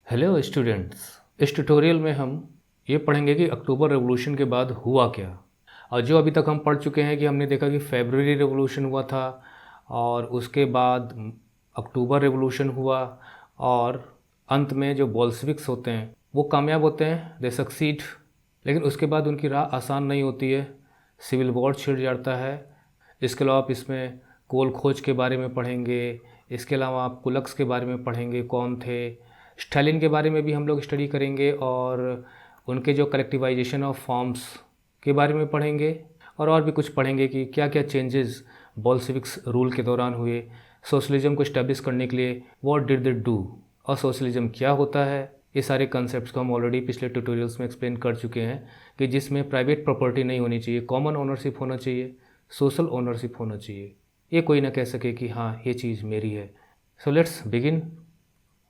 Hello students. इस tutorial में हम ये पढ़ेंगे कि अक्टूबर रेवोल्यूशन के बाद हुआ क्या। और जो अभी तक हम पढ़ चुके हैं कि हमने देखा कि फरवरी रेवोल्यूशन हुआ था और उसके बाद अक्टूबर रेवोल्यूशन हुआ और अंत में जो बोल्शेविक्स होते हैं वो कामयाब होते हैं, दे सक्सीड। लेकिन उसके बाद उनकी राह आसान नहीं होती है, सिविल वॉर छिड़ जाता है। इसके अलावा आप इसमें कोल खोज के बारे में पढ़ेंगे। इसके अलावा आप कुलक्स के बारे में पढ़ेंगे, कौन थे। स्टालिन के बारे में भी हम लोग स्टडी करेंगे और उनके जो कलेक्टिवाइजेशन ऑफ फॉर्म्स के बारे में पढ़ेंगे और भी कुछ पढ़ेंगे कि क्या क्या चेंजेस बोल्शेविक्स रूल के दौरान हुए। सोशलिज्म को इस्टेब्लिश करने के लिए व्हाट डिड दे डू और सोशलिज्म क्या होता है। ये सारे कंसेप्ट को हम ऑलरेडी पिछले ट्यूटोरियल्स में एक्सप्लेन कर चुके हैं कि जिसमें प्राइवेट प्रॉपर्टी नहीं होनी चाहिए, कॉमन ओनरशिप होना चाहिए, सोशल ओनरशिप होना चाहिए। ये कोई ना कह सके कि हाँ ये चीज़ मेरी है। So let's begin.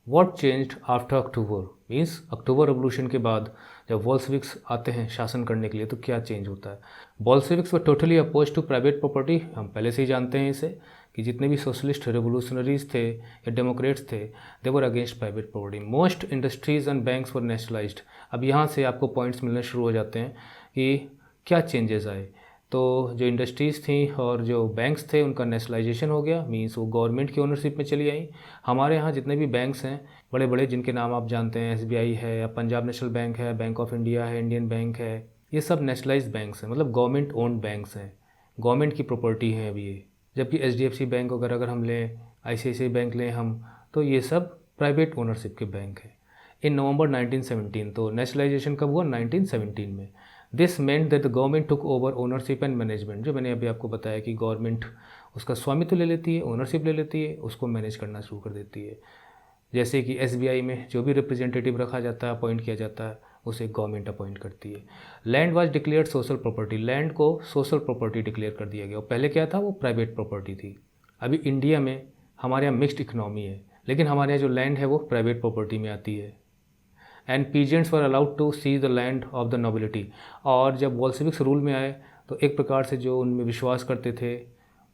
What changed after October means October revolution के बाद जब बोल्शेविक्स आते हैं शासन करने के लिए तो क्या चेंज होता है। Bolsheviks were totally oppose to private property. हम पहले से ही जानते हैं इसे कि जितने भी सोशलिस्ट रेवोल्यूशनरीज थे या डेमोक्रेट्स थे they were against private property. Most industries and banks were nationalised. अब यहाँ से आपको पॉइंट्स मिलने शुरू हो जाते हैं कि क्या चेंजेस आए। तो जो इंडस्ट्रीज़ थी और जो बैंक्स थे उनका नेशनलाइजेशन हो गया, मीन्स वो गवर्नमेंट की ओनरशिप में चली आई। हमारे यहाँ जितने भी बैंक्स हैं बड़े बड़े जिनके नाम आप जानते हैं, एसबीआई है या पंजाब नेशनल बैंक है, बैंक ऑफ इंडिया है, इंडियन बैंक है, ये सब नेशनलाइज्ड बैंक्स हैं, मतलब गवर्नमेंट ओन्ड बैंक्स हैं, गवर्नमेंट की प्रॉपर्टी हैं अभी ये। जबकि एचडीएफसी बैंक वगैरह अगर हम लें, आईसीआईसीआई बैंक लें हम, तो ये सब प्राइवेट ओनरशिप के बैंक हैं। इन नवंबर 1917, तो नेशनलाइजेशन कब हुआ? 1917 में। This meant that the government took over ownership and management. जो मैंने अभी आपको बताया कि गवर्नमेंट उसका स्वामित्व ले लेती है, ओनरशिप ले लेती है, उसको मैनेज करना शुरू कर देती है। जैसे कि एसबीआई में जो भी रिप्रेजेंटेटिव रखा जाता है, अपॉइंट किया जाता है, उसे गवर्नमेंट अपॉइंट करती है। Land was declared social property. Land को सोशल प्रॉपर्टी डिक्लेयर कर दिया गया। और पहले क्या था? वो प्राइवेट प्रॉपर्टी थी। अभी इंडिया में हमारे यहाँ मिक्स्ड इकनॉमी है, लेकिन हमारे यहाँ जो लैंड है वो प्राइवेट प्रॉपर्टी में आती है। And peasants were allowed to see the land of the nobility. और जब बोल्शेविक्स रूल में आए तो एक प्रकार से जो उनमें विश्वास करते थे,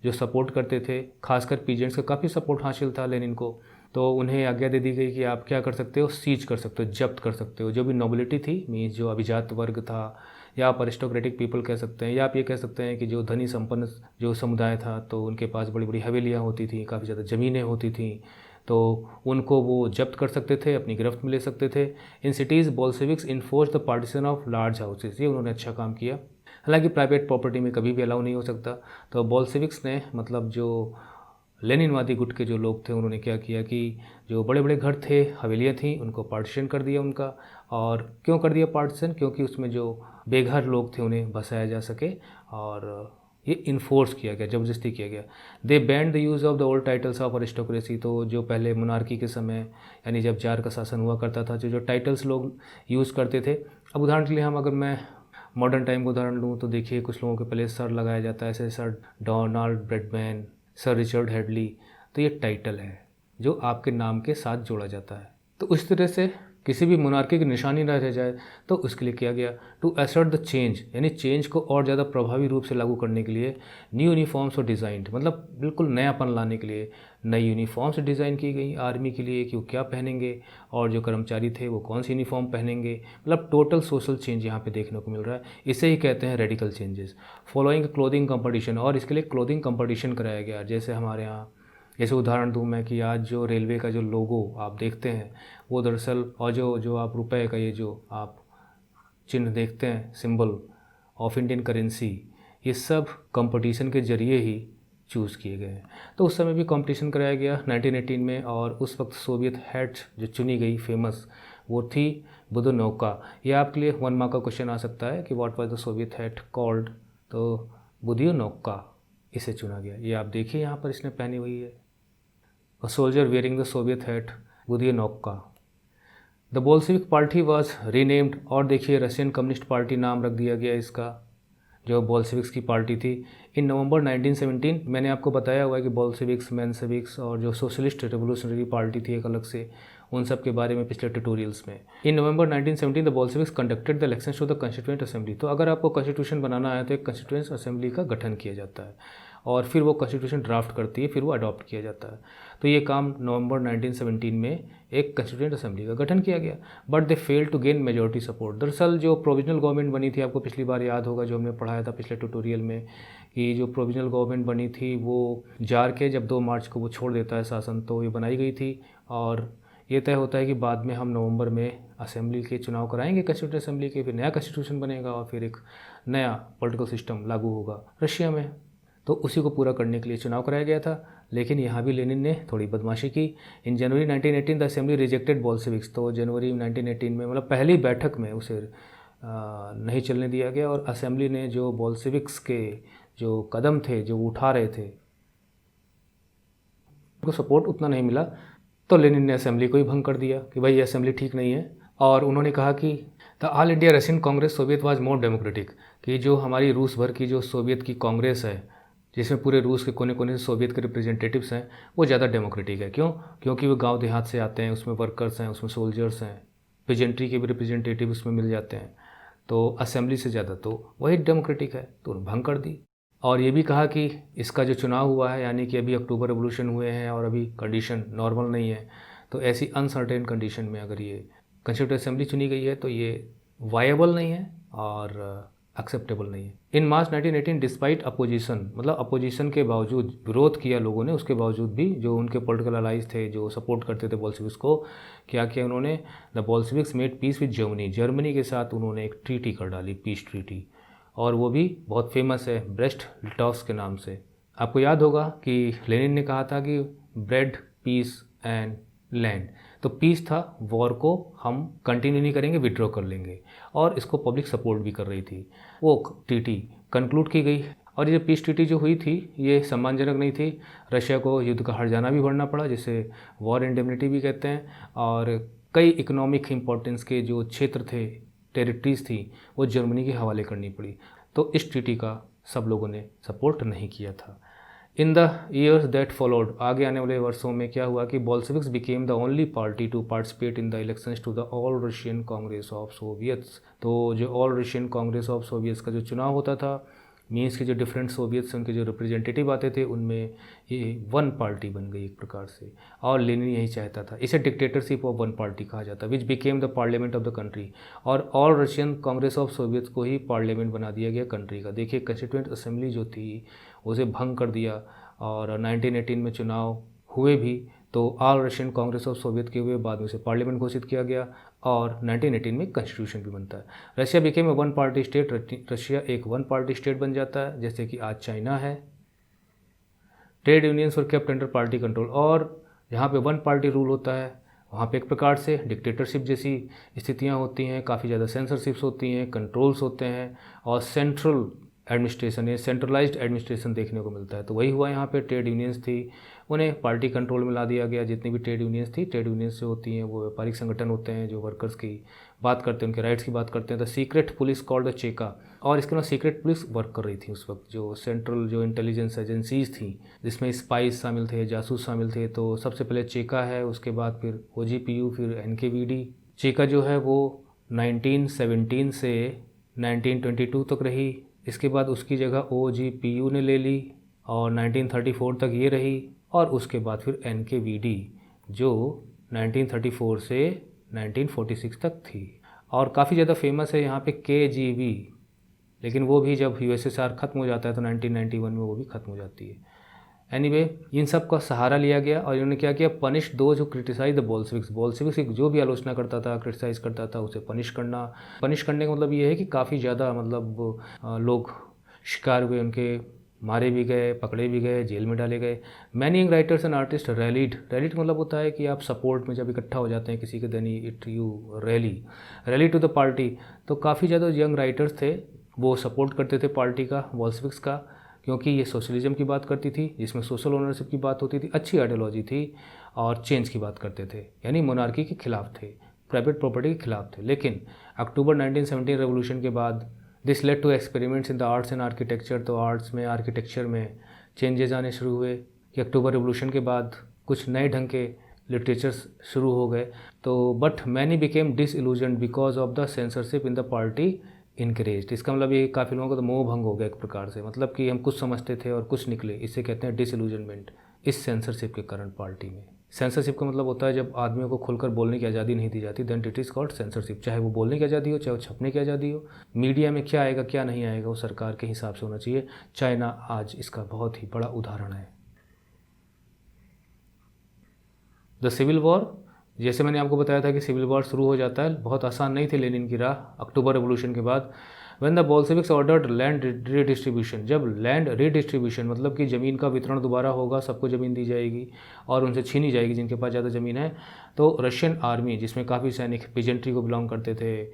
जो सपोर्ट करते थे, खासकर पीजेंट्स का काफ़ी सपोर्ट हासिल था लेनिन को, तो उन्हें आज्ञा दे दी गई कि आप क्या कर सकते हो? सीज कर सकते हो, जब्त कर सकते हो। जो भी नोबिलिटी थी, मीन्स जो अभिजात वर्ग था, या आप अरिस्टोक्रेटिक पीपल कह सकते हैं, या आप ये कह सकते हैं कि जो धनी संपन्न जो समुदाय था, तो उनके पास बड़ी बड़ी हवेलियाँ होती थी, काफ़ी ज़्यादा ज़मीनें होती थी, तो उनको वो जब्त कर सकते थे, अपनी गिरफ्त में ले सकते थे। In cities Bolsheviks enforce the partition of large houses. ये उन्होंने अच्छा काम किया। हालांकि प्राइवेट प्रॉपर्टी में कभी भी अलाउ नहीं हो सकता। तो बोल्शेविक्स ने, मतलब जो लेनिनवादी गुट के जो लोग थे, उन्होंने क्या किया कि जो बड़े बड़े घर थे, हवेलियाँ थीं, उनको पार्टीशन कर दिया उनका। और क्यों कर दिया पार्टीशन? क्योंकि उसमें जो बेघर लोग थे उन्हें बसाया जा सके, और ये इन्फोर्स किया गया, ज़बरदस्ती किया गया। They banned the use of the old titles of aristocracy. तो जो पहले मोनार्की के समय, यानी जब जार का शासन हुआ करता था, जो टाइटल्स लोग यूज़ करते थे। अब उदाहरण के लिए हम, अगर मैं मॉडर्न टाइम को उदाहरण लूँ तो देखिए कुछ लोगों के पहले सर लगाया जाता है, ऐसे sir Donald Bradman, sir Richard Hadlee. तो ये टाइटल है जो आपके नाम के साथ जोड़ा जाता है। तो उस तरह से किसी भी मोनार्की की निशानी ना रह जाए, तो उसके लिए किया गया टू असर्ट द चेंज, यानी चेंज को और ज़्यादा प्रभावी रूप से लागू करने के लिए न्यू यूनिफॉर्म्स और डिज़ाइंड, मतलब बिल्कुल नयापन लाने के लिए नई यूनिफॉर्म्स डिज़ाइन की गई आर्मी के लिए कि वो क्या पहनेंगे और जो कर्मचारी थे वो कौन सी यूनिफॉर्म पहनेंगे। मतलब टोटल सोशल चेंज यहाँ पे देखने को मिल रहा है। इसे ही कहते हैं radical changes. Following clothing competition, और इसके लिए क्लोथिंग कंपटीशन कराया गया। जैसे हमारे यहाँ, जैसे उदाहरण दूं मैं कि आज जो रेलवे का जो लोगो आप देखते हैं वो दरअसल, और जो आप रुपए का ये जो आप चिन्ह देखते हैं, सिंबल ऑफ इंडियन करेंसी, ये सब कंपटीशन के ज़रिए ही चूज़ किए गए हैं। तो उस समय भी कंपटीशन कराया गया 1918 में, और उस वक्त सोवियत हैट जो चुनी गई फेमस, वो थी बुदनोका। ये आपके लिए 1 मार्क का क्वेश्चन आ सकता है कि what was the Soviet hat called, तो बुदियोनोका इसे चुना गया। ये आप देखिए यहाँ पर इसने पहनी हुई है, a soldier wearing the Soviet hat, बुदियोनोका। The Bolshevik party was renamed, और देखिए रशियन कम्युनिस्ट पार्टी नाम रख दिया गया इसका, जो बोल्शेविक्स की पार्टी थी। इन नवंबर 1917, मैंने आपको बताया हुआ है कि बोल्शेविक्स, मेंशेविक्स और जो सोशलिस्ट रिवोल्यूशनरी पार्टी थी एक अलग से, उन सब के बारे में पिछले ट्यूटोरियल्स में। In November 1917 the Bolsheviks conducted the elections to the Constituent Assembly. तो अगर आपको कॉन्स्टिट्यूशन बनाना है तो एक कॉन्स्टिट्यूएंट असेंबली का गठन किया जाता है, और फिर वो कॉन्स्टिट्यूशन ड्राफ्ट करती है, फिर वो अडॉप्ट किया जाता है। तो ये काम नवंबर 1917 में एक कॉन्स्टिट्यूएंट असेंबली का गठन किया गया, but they fail to gain majority support. दरअसल जो प्रोविजनल गवर्नमेंट बनी थी, आपको पिछली बार याद होगा जो हमने पढ़ाया था पिछले ट्यूटोरियल में, कि जो प्रोविजनल गवर्नमेंट बनी थी वो जार के जब 2 मार्च को वो छोड़ देता है शासन, तो ये बनाई गई थी और ये तय होता है कि बाद में हम नवंबर में असेंबली के चुनाव कराएंगे, कॉन्स्टिट्यूंट असेंबली के, फिर नया कॉन्स्टिट्यूशन बनेगा और फिर एक नया पॉलिटिकल सिस्टम लागू होगा रशिया में। तो उसी को पूरा करने के लिए चुनाव कराया गया था, लेकिन यहाँ भी लेनिन ने थोड़ी बदमाशी की। इन जनवरी 1918 द असेंबली रिजेक्टेड बोल्शेविक्स। तो जनवरी 1918 में मतलब पहली बैठक में उसे नहीं चलने दिया गया और असेंबली ने जो बोल्शेविक्स के जो कदम थे जो उठा रहे थे उनको सपोर्ट उतना नहीं मिला, तो लेनिन ने असेंबली को ही भंग कर दिया कि भाई ये असेंबली ठीक नहीं है। और उन्होंने कहा कि the all India Russian Congress Soviet was more democratic, कि जो हमारी रूस भर की जो सोवियत की कांग्रेस है, जिसमें पूरे रूस के कोने कोने से सोवियत के रिप्रेजेंटेटिव्स हैं, वो ज़्यादा डेमोक्रेटिक है। क्यों? क्योंकि वो गांव देहात से आते हैं, उसमें वर्कर्स हैं, उसमें सोल्जर्स हैं, पेजेंट्री के भी रिप्रेजेंटेटिव उसमें मिल जाते हैं, तो असेंबली से ज़्यादा तो वही डेमोक्रेटिक है, तो भंग कर दी। और ये भी कहा कि इसका जो चुनाव हुआ है, यानी कि अभी अक्टूबर रेवोल्यूशन हुए हैं और अभी कंडीशन नॉर्मल नहीं है, तो ऐसी अनसर्टेन कंडीशन में अगर ये कॉन्स्टिट्यूएंट असेंबली चुनी गई है तो ये वायबल नहीं है और एक्सेप्टेबल नहीं है। इन मार्च 1918 डिस्पाइट अपोजिशन, मतलब अपोजिशन के बावजूद, विरोध किया लोगों ने, उसके बावजूद भी जो उनके पॉलिटिकल अलाइज थे जो सपोर्ट करते थे बोल्शेविक्स को, क्या किया उन्होंने, the Bolsheviks made peace with Germany. Germany के साथ उन्होंने एक ट्रीटी कर डाली, पीस ट्रीटी, और वो भी बहुत फेमस है ब्रेस्ट लिटॉव्स के नाम से। आपको याद होगा कि लेनिन ने कहा था कि ब्रेड, पीस एंड लैंड। तो पीस था, वॉर को हम कंटिन्यू नहीं करेंगे, विड्रॉ कर लेंगे, और इसको पब्लिक सपोर्ट भी कर रही थी। वो ट्रीटी कंक्लूड की गई और ये पीस ट्रीटी जो हुई थी ये सम्मानजनक नहीं थी। रशिया को युद्ध का हर्जाना भी भरना पड़ा, जिसे वॉर इंडेमनिटी भी कहते हैं, और कई इकोनॉमिक इम्पोर्टेंस के जो क्षेत्र थे, टेरिटरीज थी, वो जर्मनी के हवाले करनी पड़ी। तो इस ट्रीटी का सब लोगों ने सपोर्ट नहीं किया था। In the years that followed, आगे आने वाले वर्षों में क्या हुआ कि Bolsheviks became the only party to participate in the elections to the All Russian Congress of Soviets. तो जो All Russian Congress of Soviets का जो चुनाव होता था, मीन्स के जो डिफरेंट सोवियट्स उनके जो रिप्रेजेंटेटिव आते थे, उनमें ये वन पार्टी बन गई एक प्रकार से, और लेनिन यही चाहता था। इसे डिक्टेटरशिप ऑफ वन पार्टी कहा जाता है, which became the parliament of the country. और all Russian Congress of Soviets को ही पार्लियामेंट बना दिया गया कंट्री का। देखिए कॉन्स्टिट्यूएंट असेंबली जो थी उसे भंग कर दिया, और 1918 में चुनाव हुए भी तो all Russian Congress of Soviet के हुए, बाद में उसे पार्लियामेंट घोषित किया गया, और 1918 में कॉन्स्टिट्यूशन भी बनता है। Russia became a one party state, Russia एक वन पार्टी स्टेट बन जाता है, जैसे कि आज चाइना है। ट्रेड यूनियंस और केप्ट अंडर पार्टी कंट्रोल, और जहाँ पे वन पार्टी रूल होता है वहाँ पे एक प्रकार से डिक्टेटरशिप जैसी स्थितियाँ होती हैं, काफ़ी ज़्यादा सेंसरशिप्स होती हैं, कंट्रोल्स होते हैं, और सेंट्रल एडमिनिस्ट्रेशन या सेंट्रलाइज्ड एडमिनिस्ट्रेशन देखने को मिलता है। तो वही हुआ यहाँ पे। ट्रेड यूनियंस थी, उन्हें पार्टी कंट्रोल में ला दिया गया। जितनी भी ट्रेड यूनियंस थी, ट्रेड यूनियंस जो होती हैं वो व्यापारिक संगठन होते हैं जो वर्कर्स की बात करते हैं, उनके राइट्स की बात करते हैं। The secret police called the चेका, और इसके अलावा सीक्रेट पुलिस वर्क कर रही थी उस वक्त, जो सेंट्रल जो इंटेलिजेंस एजेंसीज थी, जिसमें स्पाइस शामिल थे, जासूस शामिल थे। तो सबसे पहले चेका है, उसके बाद फिर OGPU, फिर NKVD। चेका जो है वो 1917 से 1922 तक रही, इसके बाद उसकी जगह OGPU ने ले ली, और 1934 तक ये रही, और उसके बाद फिर NKVD जो 1934 से 1946 तक थी। और काफ़ी ज़्यादा फेमस है यहाँ पे KGB, लेकिन वो भी जब USSR ख़त्म हो जाता है तो 1991 में वो भी ख़त्म हो जाती है। एनीवे, इन सब का सहारा लिया गया, और इन्होंने क्या किया, पनिश दो जो क्रिटिसाइज द बोल्शेविक्स। बोल्शेविक्स की जो भी आलोचना करता था, क्रिटिसाइज करता था, उसे पनिश करना। पनिश करने का मतलब ये है कि काफ़ी ज़्यादा मतलब लोग शिकार हुए, उनके मारे भी गए, पकड़े भी गए, जेल में डाले गए। Many young writers and artist rallied. Rallied मतलब होता है कि आप सपोर्ट में जब इकट्ठा हो जाते हैं किसी के, then it you rally to the party. तो काफ़ी ज़्यादा यंग राइटर्स थे, वो सपोर्ट करते थे पार्टी का, बोल्शेविक्स का, क्योंकि ये सोशलिज्म की बात करती थी, जिसमें सोशल ओनरशिप की बात होती थी, अच्छी आइडियोलॉजी थी, और चेंज की बात करते थे, यानी मोनार्की के खिलाफ थे, प्राइवेट प्रॉपर्टी के खिलाफ थे। लेकिन अक्टूबर 1917 रेवोल्यूशन के बाद this led to experiments in the arts and architecture. तो आर्ट्स में, आर्किटेक्चर में चेंजेस आने शुरू हुए कि अक्टूबर रेवोल्यूशन के बाद कुछ नए ढंग के लिटरेचर्स शुरू हो गए। तो but many became disillusioned because of the censorship in the party encouraged. इसका मतलब ये काफ़ी लोगों का तो मोह भंग हो गया एक प्रकार से, मतलब कि हम कुछ समझते थे और कुछ निकले, इसे कहते हैं डिसइल्यूजनमेंट इस सेंसरशिप के कारण पार्टी में। सेंसरशिप का मतलब होता है जब आदमियों को खुलकर बोलने की आज़ादी नहीं दी जाती, then it is called censorship. चाहे वो बोलने की आज़ादी हो, चाहे वो छपने की आज़ादी हो, मीडिया में क्या आएगा क्या नहीं आएगा वो सरकार के हिसाब से होना चाहिए। चाइना आज इसका बहुत ही बड़ा उदाहरण है। द सिविल वॉर, जैसे मैंने आपको बताया था कि सिविल वॉर शुरू हो जाता है, बहुत आसान नहीं थी लेनिन की राह अक्टूबर रेवोल्यूशन के बाद। When the Bolsheviks ordered land redistribution, जब लैंड रीडिस्ट्रीब्यूशन मतलब कि ज़मीन का वितरण दोबारा होगा, सबको ज़मीन दी जाएगी और उनसे छीनी जाएगी जिनके पास ज़्यादा ज़मीन है, तो रशियन आर्मी जिसमें काफ़ी सैनिक पेजेंट्री को बिलोंग करते थे,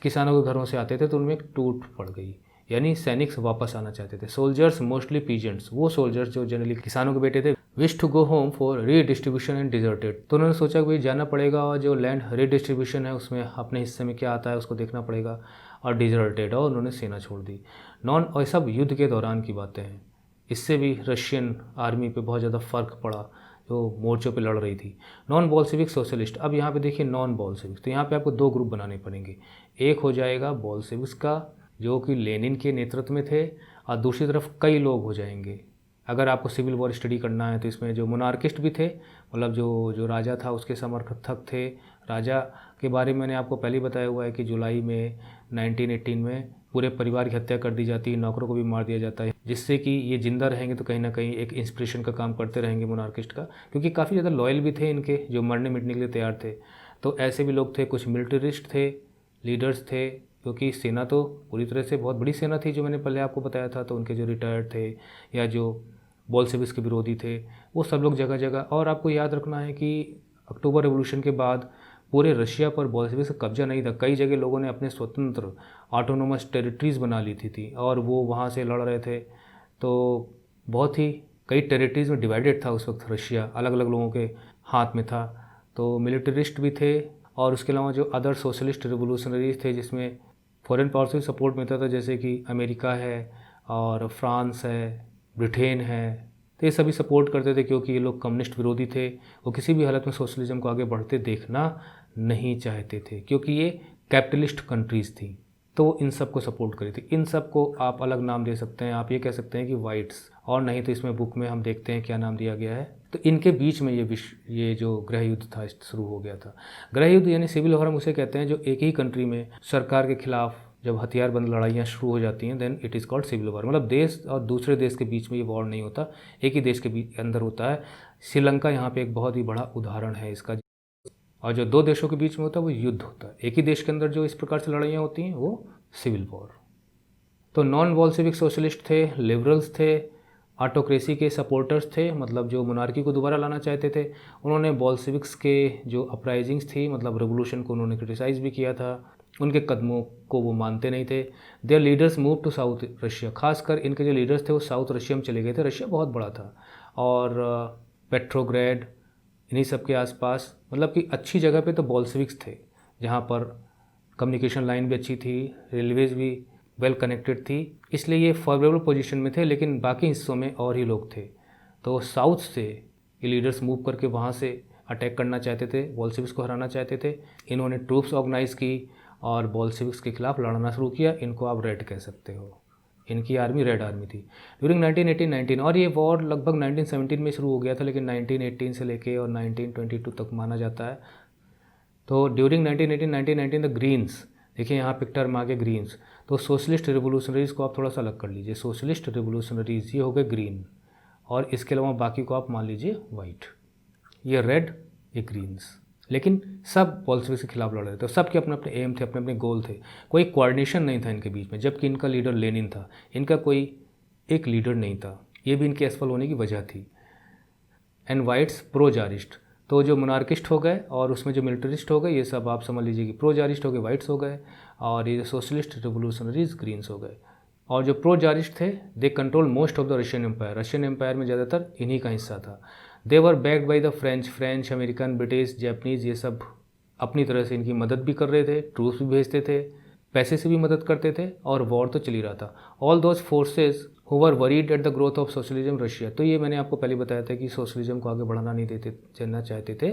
किसानों के घरों से आते थे, तो उनमें एक टूट पड़ गई, यानी सैनिक वापस आना चाहते थे। सोल्जर्स मोस्टली पीजेंट्स, वो सोल्जर्स जो जनरली किसानों के बेटे थे, wish to go home for redistribution and deserted, तो उन्होंने सोचा कि भाई जाना पड़ेगा और जो लैंड रीडिस्ट्रीब्यूशन है उसमें अपने हिस्से में क्या आता है उसको देखना पड़ेगा, और डिजर्टेड, और उन्होंने सेना छोड़ दी। और सब युद्ध के दौरान की बातें हैं। इससे भी रशियन आर्मी पे बहुत ज़्यादा फ़र्क पड़ा जो मोर्चों पे लड़ रही थी। नॉन बॉल्शेविक सोशलिस्ट, अब यहाँ पे देखिए नॉन बॉल्शेविक, तो यहाँ पे आपको दो ग्रुप बनाने पड़ेंगे। एक हो जाएगा बॉल्शेविक्स का जो कि लेनिन के नेतृत्व में थे, और दूसरी तरफ कई लोग हो जाएंगे। अगर आपको सिविल वॉर स्टडी करना है तो इसमें जो मोनार्किस्ट भी थे, मतलब जो राजा था उसके समर्थक थे। राजा के बारे में मैंने आपको पहले ही बताया हुआ है कि जुलाई में 1918 में पूरे परिवार की हत्या कर दी जाती है, नौकरों को भी मार दिया जाता है, जिससे कि ये जिंदा रहेंगे तो कहीं ना कहीं एक इंस्पिरेशन का काम करते रहेंगे मोनार्किस्ट का, क्योंकि काफ़ी ज़्यादा लॉयल भी थे इनके, जो मरने मिटने के लिए तैयार थे। तो ऐसे भी लोग थे, कुछ मिलिटरिस्ट थे, लीडर्स थे, क्योंकि सेना तो पूरी तरह से बहुत बड़ी सेना थी जो मैंने पहले आपको बताया था, तो उनके जो रिटायर्ड थे या जो बोल्शेविक्स के विरोधी थे वो सब लोग जगह जगह। और आपको याद रखना है कि अक्टूबर रेवोल्यूशन के बाद पूरे रशिया पर बोल्शेविक्स का कब्जा नहीं था, कई जगह लोगों ने अपने स्वतंत्र ऑटोनोमस टेरिटरीज़ बना ली थी और वो वहाँ से लड़ रहे थे। तो बहुत ही कई टेरिटरीज़ में डिवाइडेड था उस वक्त रशिया, अलग अलग लोगों के हाथ में था। तो मिलिटरिस्ट भी थे और उसके अलावा जो अदर सोशलिस्ट रिवोल्यूशनरीज थे जिसमें फॉरेन पावर से सपोर्ट मिलता था, जैसे कि अमेरिका है और फ्रांस है, ब्रिटेन है, तो ये सभी सपोर्ट करते थे क्योंकि ये लोग कम्युनिस्ट विरोधी थे। वो किसी भी हालत में सोशलिज्म को आगे बढ़ते देखना नहीं चाहते थे क्योंकि ये कैपिटलिस्ट कंट्रीज़ थी, तो वो इन सब को सपोर्ट करी थी। इन सब को आप अलग नाम दे सकते हैं, आप ये कह सकते हैं कि वाइट्स, और नहीं तो इसमें बुक में हम देखते हैं क्या नाम दिया गया है। तो इनके बीच में ये जो गृह युद्ध था शुरू हो गया था। गृह युद्ध यानी सिविल वॉर हम उसे कहते हैं जो एक ही कंट्री में सरकार के खिलाफ जब हथियारबंद लड़ाइयाँ शुरू हो जाती हैं, then it is called civil war. मतलब देश और दूसरे देश के बीच में ये वॉर नहीं होता, एक ही देश के बीच अंदर होता है। श्रीलंका यहाँ पे एक बहुत ही बड़ा उदाहरण है इसका। और जो दो देशों के बीच में होता है वो युद्ध होता है, एक ही देश के अंदर जो इस प्रकार से लड़ाइयाँ होती हैं वो सिविल वॉर। तो नॉन बोल्शेविक सोशलिस्ट थे, लिबरल्स थे, ऑटोक्रेसी के सपोर्टर्स थे, मतलब जो मोनार्की को दोबारा लाना चाहते थे। उन्होंने बोल्शेविक्स के जो अपराइजिंग्स थी, मतलब रेवोल्यूशन को उन्होंने क्रिटिसाइज़ भी किया था, उनके कदमों को वो मानते नहीं थे। Their leaders move to south Russia, खासकर इनके जो लीडर्स थे वो साउथ रशिया में चले गए थे। रशिया बहुत बड़ा था और पेट्रोग्रेड इन्हीं सब के आसपास, मतलब कि अच्छी जगह पे तो बोल्शेविक्स थे, जहाँ पर कम्युनिकेशन लाइन भी अच्छी थी, रेलवेज़ भी वेल कनेक्टेड थी, इसलिए ये फेवरेबल पोजीशन में थे। लेकिन बाकी हिस्सों में और ही लोग थे, तो साउथ से ये लीडर्स मूव करके वहाँ से अटैक करना चाहते थे, बोल्शेविक्स को हराना चाहते थे। इन्होंने ट्रूप्स ऑर्गेनाइज़ की और बोल्शेविक्स के खिलाफ लड़ना शुरू किया। इनको आप रेड कह सकते हो, इनकी आर्मी रेड आर्मी थी ड्यूरिंग 1918-19। और ये वॉर लगभग 1917 में शुरू हो गया था, लेकिन 1918 से लेके और 1922 तक माना जाता है। तो ड्यूरिंग 1918-1919 द ग्रीन्स, देखिए यहाँ पिक्चर में आ गए ग्रीन्स, तो सोशलिस्ट रिवोल्यूशनरीज़ को आप थोड़ा सा अलग कर लीजिए। सोशलिस्ट रिवोल्यूशनरीज़ ये हो गए ग्रीन, और इसके अलावा बाकी को आप मान लीजिए वाइट, ये रेड, ये ग्रीन्स। लेकिन सब बोल्शेविक्स के खिलाफ लड़ रहे थे, सबके अपने अपने एम थे, अपने अपने गोल थे, कोई कोऑर्डिनेशन नहीं था इनके बीच में। जबकि इनका लीडर लेनिन था, इनका कोई एक लीडर नहीं था, ये भी इनके असफल होने की वजह थी। एंड वाइट्स प्रो जारिस्ट, तो जो मोनार्किस्ट हो गए और उसमें जो मिलिटरिस्ट हो गए, ये सब आप समझ लीजिए कि प्रो जारिस्ट हो गए, वाइट्स हो गए, और ये जो सोशलिस्ट रिवोल्यूशनरीज ग्रीन्स हो गए। और जो प्रो जारिस्ट थे they control most of the Russian empire, Russian empire में ज़्यादातर इन्हीं का हिस्सा था। दे वर backed by the French, American, British, Japanese, ये सब अपनी तरह से इनकी मदद भी कर रहे थे, ट्रूप्स भी भेजते थे, पैसे से भी मदद करते थे और वॉर तो चल ही रहा था। All those forces who were worried at the growth of socialism Russia, तो ये मैंने आपको पहले बताया था कि सोशलिज्म को आगे बढ़ाना नहीं देते चलना चाहते थे,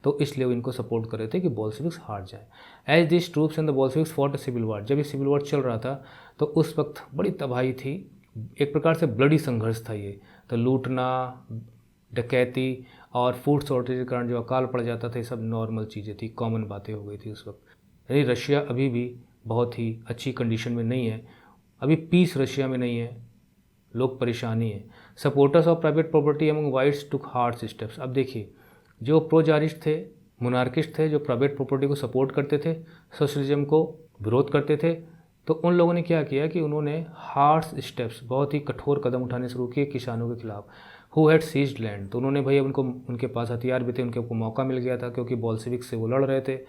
तो इसलिए वो इनको सपोर्ट कर रहे थे कि बोल्शेविक्स हार जाए। As this troops and the Bolsheviks fought a civil war, जब ये सिविल वॉर चल रहा था तो उस वक्त बड़ी तबाही थी, एक प्रकार से ब्लडी संघर्ष था ये। तो लूटना, डकैती और फूड शॉर्टेज के कारण जो अकाल पड़ जाता था, ये सब नॉर्मल चीज़ें थी, कॉमन बातें हो गई थी उस वक्त। यानी रशिया अभी भी बहुत ही अच्छी कंडीशन में नहीं है, अभी पीस रशिया में नहीं है, लोग परेशानी है। Supporters of private property among whites took hard steps. अब देखिए, जो प्रो जारिस्ट थे, मोनार्किस्ट थे, जो प्राइवेट प्रॉपर्टी को सपोर्ट करते थे, सोशलिज्म को विरोध करते थे, तो उन लोगों ने क्या किया कि उन्होंने हार्ड स्टेप्स, बहुत ही कठोर कदम उठाने शुरू किए किसानों के खिलाफ। हु हैड सीज्ड लैंड, तो उन्होंने भाई उनको, उनके पास हथियार भी थे, उनको मौका मिल गया था क्योंकि बोल्शेविक से वो लड़ रहे थे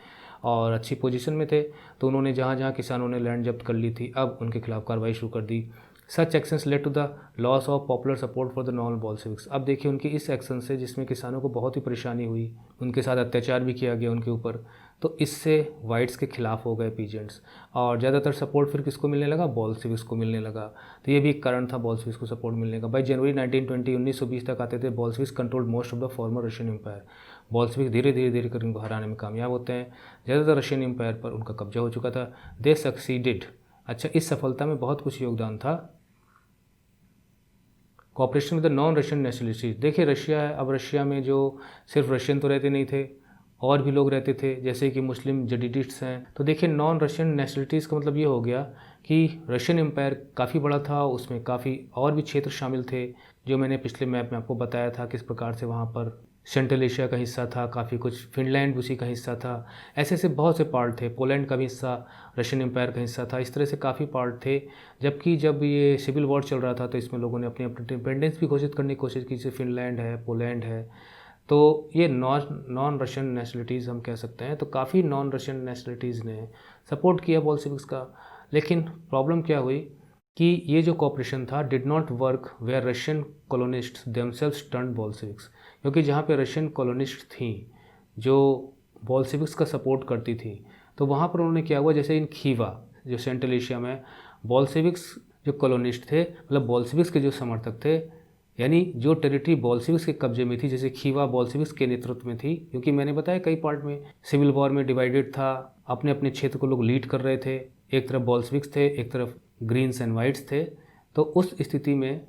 और अच्छी पोजीशन में थे, तो उन्होंने जहाँ जहाँ किसानों ने लैंड जब्त कर ली थी, अब उनके खिलाफ कार्रवाई शुरू कर दी। सच actions led to the loss of popular support for the non Bolsheviks. अब देखिए उनके इस एक्शन से, जिसमें किसानों को बहुत ही परेशानी हुई, उनके साथ अत्याचार भी किया गया उनके ऊपर, तो इससे वाइट्स के खिलाफ हो गए पीजेंट्स, और ज़्यादातर सपोर्ट फिर किसको मिलने लगा, बोल्शेविक्स को मिलने लगा। तो ये भी एक कारण था बोल्शेविक्स को सपोर्ट मिलने का। बाई जनवरी 1920 1920 तक आते थे, Bolsheviks controlled most of the former Russian empire. Bolsheviks धीरे कर इनको हराने में कामयाब होते हैं, ज़्यादातर रशियन एम्पायर पर उनका कब्जा हो चुका था। दे सक्सीडेड। अच्छा, इस सफलता में बहुत कुछ योगदान था cooperation with the non Russian nationalists. देखिए रशिया है, अब रशिया में जो सिर्फ रशियन तो रहते नहीं थे, और भी लोग रहते थे, जैसे कि मुस्लिम जडीडिस्ट्स हैं। तो देखिए नॉन रशियन नेशनलिटीज़ का मतलब ये हो गया कि रशियन एम्पायर काफ़ी बड़ा था, उसमें काफ़ी और भी क्षेत्र शामिल थे, जो मैंने पिछले मैप में आपको बताया था किस प्रकार से वहाँ पर सेंट्रल एशिया का हिस्सा था, काफ़ी कुछ फिनलैंड उसी का हिस्सा था, ऐसे ऐसे बहुत से पार्ट थे, पोलैंड का भी हिस्सा रशियन एम्पायर का हिस्सा था, इस तरह से काफ़ी पार्ट थे। जबकि जब ये सिविल वॉर चल रहा था तो इसमें लोगों ने अपनी अपनी इंडिपेंडेंस भी घोषित करने की कोशिश की, जैसे फिनलैंड है, पोलैंड है। तो ये नॉन रशियन नेशनलिटीज़ हम कह सकते हैं। तो काफ़ी नॉन रशियन नेशनलिटीज़ ने सपोर्ट किया बोल्शेविक्स का। लेकिन प्रॉब्लम क्या हुई कि ये जो कॉपरेशन था did not work where Russian कॉलोनिस्ट्स themselves turned Bolsheviks, क्योंकि जहाँ पे रशियन कॉलोनिस्ट थी जो बोल्शेविक्स का सपोर्ट करती थी, तो वहाँ पर उन्होंने क्या हुआ, जैसे इन खीवा जो सेंट्रल एशिया में बोल्शेविक्स जो कॉलोनिस्ट थे, मतलब बोल्शेविक्स के जो समर्थक थे, यानी जो टेरिटरी बोल्शेविक्स के कब्जे में थी, जैसे खीवा बोल्शेविक्स के नेतृत्व में थी, क्योंकि मैंने बताया कई पार्ट में सिविल वॉर में डिवाइडेड था, अपने अपने क्षेत्र को लोग लीड कर रहे थे, एक तरफ बोल्शेविक्स थे, एक तरफ ग्रीन्स एंड वाइट्स थे। तो उस स्थिति में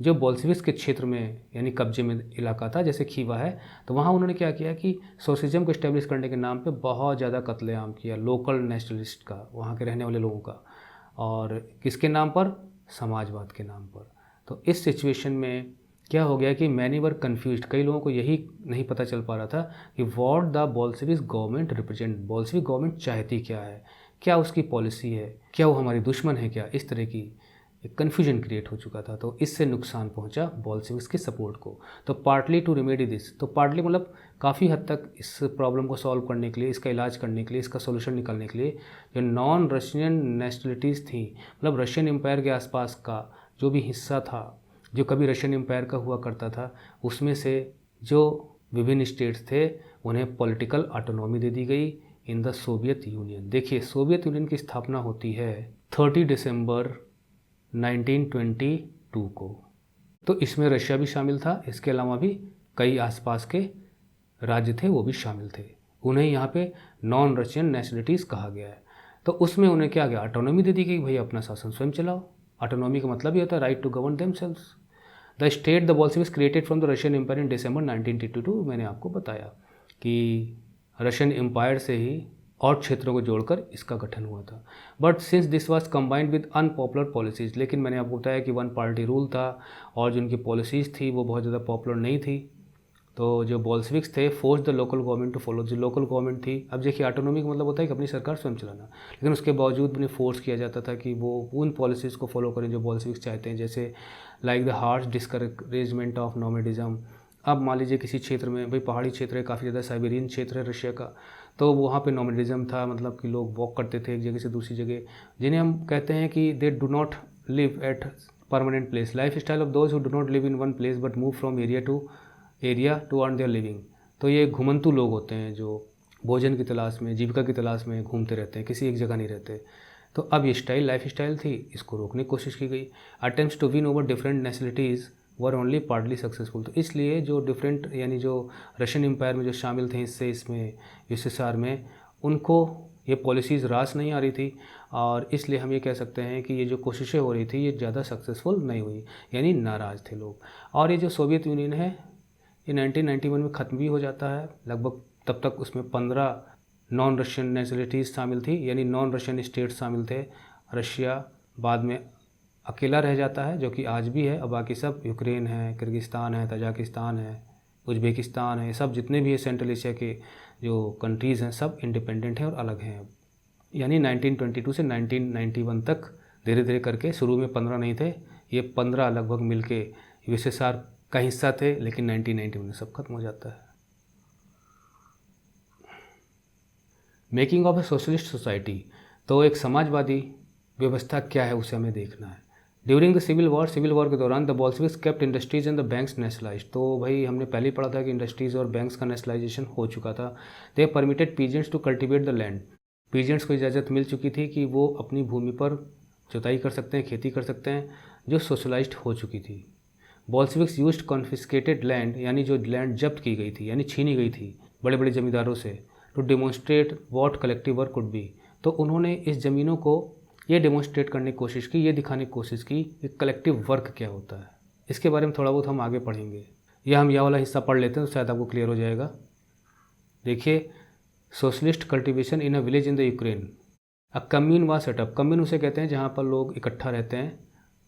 जो बोल्शेविक्स के क्षेत्र में यानी कब्जे में इलाका था, जैसे खीवा है, तो वहाँ उन्होंने क्या किया कि सोशलिज्म को इस्टेब्लिश करने के नाम पे बहुत ज़्यादा कत्लेआम किया लोकल नेशनलिस्ट का, वहाँ के रहने वाले लोगों का, और किसके नाम पर, समाजवाद के नाम पर। तो इस सिचुएशन में क्या हो गया कि मैनी वर कन्फ्यूज्ड, कई लोगों को यही नहीं पता चल पा रहा था कि what the Bolshevik government represent, Bolshevik government चाहती क्या है, क्या उसकी पॉलिसी है, क्या वो हमारी दुश्मन है क्या, इस तरह की एक कन्फ्यूजन क्रिएट हो चुका था। तो इससे नुकसान पहुंचा बोल्शेविक्स के सपोर्ट को। तो पार्टली टू रिमेडी दिस, तो पार्टली मतलब काफ़ी हद तक इस प्रॉब्लम को सॉल्व करने के लिए, इसका इलाज करने के लिए, इसका सोल्यूशन निकालने के लिए जो नॉन रशियन नेशनलिटीज़ थी, मतलब रशियन एम्पायर के आसपास का जो भी हिस्सा था जो कभी रशियन एम्पायर का हुआ करता था, उसमें से जो विभिन्न स्टेट्स थे उन्हें पॉलिटिकल ऑटोनॉमी दे दी गई इन द सोवियत यूनियन। देखिए सोवियत यूनियन की स्थापना होती है 30 दिसंबर 1922 को, तो इसमें रशिया भी शामिल था, इसके अलावा भी कई आसपास के राज्य थे वो भी शामिल थे, उन्हें यहाँ पे नॉन रशियन नेशनलिटीज़ कहा गया है। तो उसमें उन्हें क्या गया, ऑटोनॉमी दे दी गई, भाई अपना शासन स्वयं चलाओ। ऑटोनॉमी का मतलब ये होता है right to govern themselves. The state the Bolsheviks created from the Russian empire in दिसंबर 1922, मैंने आपको बताया कि रशियन एम्पायर से ही और क्षेत्रों को जोड़कर इसका गठन हुआ था। But since this was combined with unpopular policies, लेकिन मैंने आपको बताया कि वन पार्टी रूल था और जो उनकी पॉलिसीज़ थी वो बहुत ज़्यादा पॉपुलर नहीं थी। तो जो बोल्शेविक्स थे force the local government to follow, जो लोकल गवर्नमेंट थी, अब देखिए ऑटोनॉमी का मतलब होता है कि अपनी सरकार स्वयं चलाना, लेकिन उसके बावजूद उन्हें फोर्स किया जाता था कि वो उन पॉलिसीज़ को फॉलो करें जो बोल्शेविक्स चाहते हैं, जैसे like the harsh discouragement of नोमैडिज्म। अब मान लीजिए किसी क्षेत्र में, भाई पहाड़ी क्षेत्र है, काफ़ी ज़्यादा साइबेरियन क्षेत्र है रशिया का, तो वहाँ पे नोमैडिज्म था, मतलब कि लोग वॉक करते थे एक जगह से दूसरी जगह, जिन्हें हम कहते हैं कि they do not live at permanent place, life style of those who do not live in one place but move from area to earn their living. तो ये घुमंतु लोग होते हैं जो भोजन की तलाश में, जीविका की तलाश में घूमते रहते हैं, किसी एक जगह नहीं रहते। तो अब ये स्टाइल लाइफ स्टाइल थी, इसको रोकने की कोशिश की गई। Attempts to win over different nationalities were only partly successful. तो इसलिए जो डिफरेंट यानी जो रशियन एम्पायर में जो शामिल थे हिस्से इसमें यूएसएसआर में, उनको ये पॉलिसीज़ रास नहीं आ रही थी, और इसलिए हम ये कह सकते हैं कि ये जो कोशिशें हो रही थी ये ज़्यादा सक्सेसफुल नहीं हुई, यानी नाराज़ थे लोग। और ये जो सोवियत यूनियन है ये 1991 में ख़त्म भी हो जाता है लगभग। तब तक उसमें 15 नॉन रशियन नेशनलिटीज़ शामिल थी, यानी नॉन रशियन स्टेट्स शामिल थे। रशिया बाद में अकेला रह जाता है, जो कि आज भी है, और बाकी सब यूक्रेन है, किर्गिस्तान है, तजाकिस्तान है, उज़्बेकिस्तान है, सब जितने भी है सेंट्रल एशिया के जो कंट्रीज़ हैं सब इंडिपेंडेंट हैं और अलग हैं। यानी 1922 से 1991 तक धीरे धीरे करके, शुरू में 15 नहीं थे, ये 15 लगभग मिलके यूएसएसआर का हिस्सा थे, लेकिन 1991 में सब खत्म हो जाता है। Making of A socialist society, तो एक समाजवादी व्यवस्था क्या है उसे हमें देखना है। ड्यूरिंग द सिविल वॉर के दौरान the Bolsheviks kept industries and the banks nationalised. तो भाई हमने पहले ही पढ़ा था कि इंडस्ट्रीज़ और बैंक्स का नेशनलाइजेशन हो चुका था। दे permitted peasants to cultivate the land. Peasants को इजाज़त मिल चुकी थी कि वो अपनी भूमि पर जुताई कर सकते हैं, खेती कर सकते हैं, जो सोशलाइज्ड हो चुकी थी। बोल्शेविक्स यूज्ड कॉन्फिस्केटेड लैंड, यानी जो लैंड जब्त की गई थी यानी छीनी गई थी बड़े बड़े ज़मींदारों से, to demonstrate what collective work could be. तो उन्होंने इस ज़मीनों को ये डेमोन्स्ट्रेट करने की कोशिश की, ये दिखाने की कोशिश की कि कलेक्टिव वर्क क्या होता है। इसके बारे में थोड़ा बहुत हम आगे पढ़ेंगे, या हम यह वाला हिस्सा पढ़ लेते हैं तो शायद आपको क्लियर हो जाएगा। देखिए, socialist cultivation in a village in the Ukraine. A commune वा सेटअप, कम्यून उसे कहते हैं जहाँ पर लोग इकट्ठा रहते हैं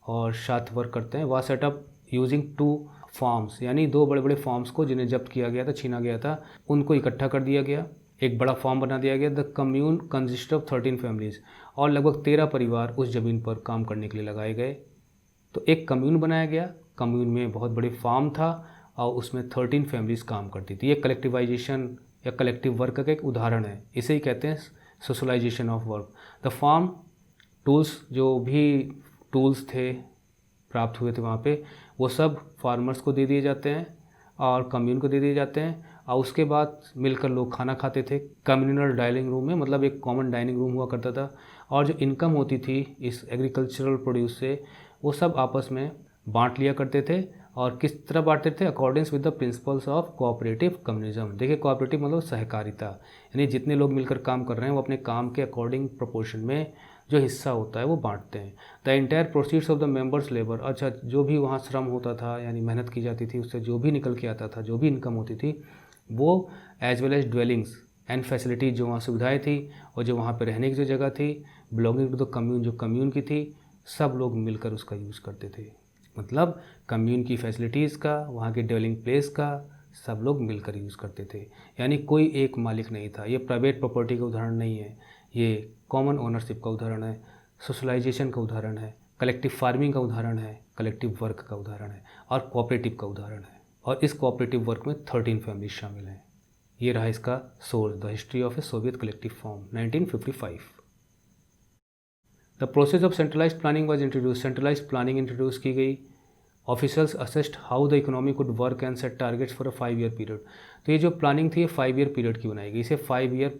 और साथ वर्क करते हैं। वा सेटअप यूजिंग 2 फार्म्स, यानी 2 बड़े बड़े फार्म्स को जिन्हें जब्त किया गया था, छीना गया था, उनको इकट्ठा कर दिया गया, एक बड़ा फार्म बना दिया गया। The commune consist of 13 families, और लगभग 13 परिवार उस ज़मीन पर काम करने के लिए लगाए गए। तो एक कम्यून बनाया गया, कम्यून में बहुत बड़े फार्म था और उसमें 13 फैमिलीज़ काम करती थी। ये कलेक्टिवाइजेशन या कलेक्टिव वर्क का एक उदाहरण है, इसे ही कहते हैं socialisation of work. The farm tools, जो भी टूल्स थे प्राप्त हुए थे वहाँ पे, वो सब फार्मर्स को दे दिए जाते हैं और कम्यून को दे दिए जाते हैं, और उसके बाद मिलकर लोग खाना खाते थे कम्युनल डाइनिंग रूम में, मतलब एक कॉमन डाइनिंग रूम हुआ करता था। और जो इनकम होती थी इस एग्रीकल्चरल प्रोड्यूस से, वो सब आपस में बांट लिया करते थे। और किस तरह बांटते थे? According with the principles of cooperative communism. देखिए, कोऑपरेटिव मतलब सहकारिता, यानी जितने लोग मिलकर काम कर रहे हैं वो अपने काम के अकॉर्डिंग प्रोपोर्शन में जो हिस्सा होता है वो बांटते हैं। The entire proceeds of the members labour, अच्छा, जो भी वहाँ श्रम होता था यानी मेहनत की जाती थी, उससे जो भी निकल के आता था, जो भी इनकम होती थी, वो as well as dwellings and facilities, जो वहाँ सुविधाएं थी और जो वहाँ पे रहने की जो जगह थी, बिलोंगिंग टू द कम्यून, जो कम्यून की थी, सब लोग मिलकर उसका यूज़ करते थे। मतलब कम्यून की फैसिलिटीज़ का, वहाँ के ड्वेलिंग प्लेस का सब लोग मिलकर यूज़ करते थे, यानी कोई एक मालिक नहीं था। ये प्राइवेट प्रॉपर्टी का उदाहरण नहीं है, ये कॉमन ओनरशिप का उदाहरण है, सोशलाइजेशन का उदाहरण है, कलेक्टिव फार्मिंग का उदाहरण है, कलेक्टिव वर्क का उदाहरण है और कोऑपरेटिव का उदाहरण है। और इस कोऑपरेटिव वर्क में 13 फैमिलीज शामिल हैं। ये रहा इसका source, the history of A Soviet collective form, 1955। The process of centralised planning was introduce, centralised planning introduce की गई। Officers assessed how the economy could work and set targets for a 5 year period. तो ये जो planning थी ये 5 year period की बनाई गई, इसे 5 ईयर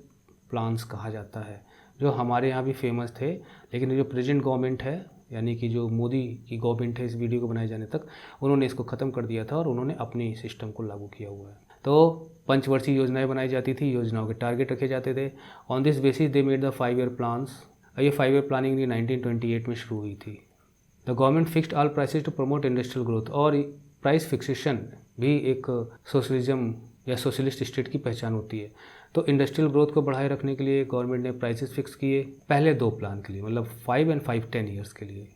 प्लान्स कहा जाता है, जो हमारे यहाँ भी फेमस थे। लेकिन जो प्रेजेंट गवर्नमेंट है, यानी कि जो मोदी की गवर्नमेंट है, इस वीडियो को बनाए जाने तक उन्होंने इसको ख़त्म कर दिया था और उन्होंने अपनी सिस्टम को लागू किया हुआ है। तो पंचवर्षीय योजनाएं बनाई जाती थी, योजनाओं के टारगेट रखे जाते थे। On this basis they made the 5 year plans. ये 5 ईयर प्लानिंग 1928 में शुरू हुई थी। The government fixed all prices to promote industrial growth, और प्राइस फिक्सेशन भी एक सोशलिज्म या सोशलिस्ट स्टेट की पहचान होती है। तो इंडस्ट्रियल ग्रोथ को बढ़ाए रखने के लिए गवर्नमेंट ने प्राइसेस फिक्स किए, पहले 2 प्लान के लिए, मतलब 5 एंड 10 ईयर्स के लिए,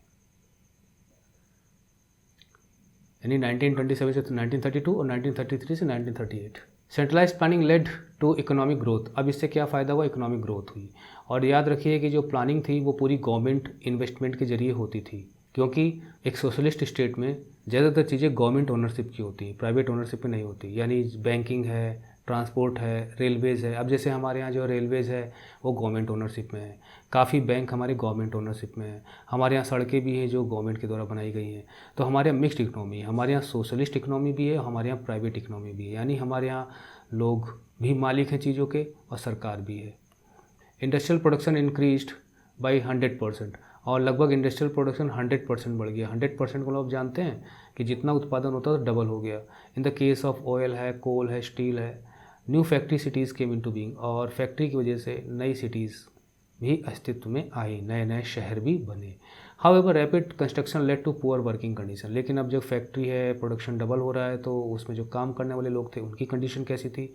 यानी 1927 से 1932 और 1933 से 1938। Centralise planning led to economic growth. अब इससे क्या फ़ायदा हुआ? इकोनॉमिक ग्रोथ हुई। और याद रखिए कि जो प्लानिंग थी वो पूरी गवर्नमेंट इन्वेस्टमेंट के जरिए होती थी, क्योंकि एक सोशलिस्ट स्टेट में ज़्यादातर चीज़ें गवर्नमेंट ओनरशिप की होती हैं, प्राइवेट ओनरशिप में नहीं होती। यानी बैंकिंग है, ट्रांसपोर्ट है, रेलवेज़ है। अब जैसे हमारे यहाँ जो रेलवेज़ है वो गवर्नमेंट ओनरशिप में है, काफ़ी बैंक हमारे गवर्नमेंट ओनरशिप में है, हमारे यहाँ सड़कें भी हैं जो गवर्नमेंट के द्वारा बनाई गई हैं। तो हमारे यहाँ मिक्स्ड इकनॉमी है, हमारे यहाँ सोशलिस्ट इकनॉमी भी है, हमारे यहाँ प्राइवेट इकनॉमी भी है, यानी हमारे यहाँ लोग भी मालिक हैं चीज़ों के और सरकार भी है। इंडस्ट्रियल प्रोडक्शन इंक्रीज्ड बाई 100%, और लगभग इंडस्ट्रियल प्रोडक्शन 100% बढ़ गया। 100% को आप जानते हैं कि जितना उत्पादन होता है तो डबल हो गया। In the case of oil है, कोल है, स्टील है। New factory cities came into being, और फैक्ट्री की वजह से नई सिटीज़ भी अस्तित्व में आई, नए नए शहर भी बने। However rapid construction led to poor working condition, लेकिन अब जब फैक्ट्री है, प्रोडक्शन डबल हो रहा है, तो उसमें जो काम करने वाले लोग थे उनकी कंडीशन कैसी थी?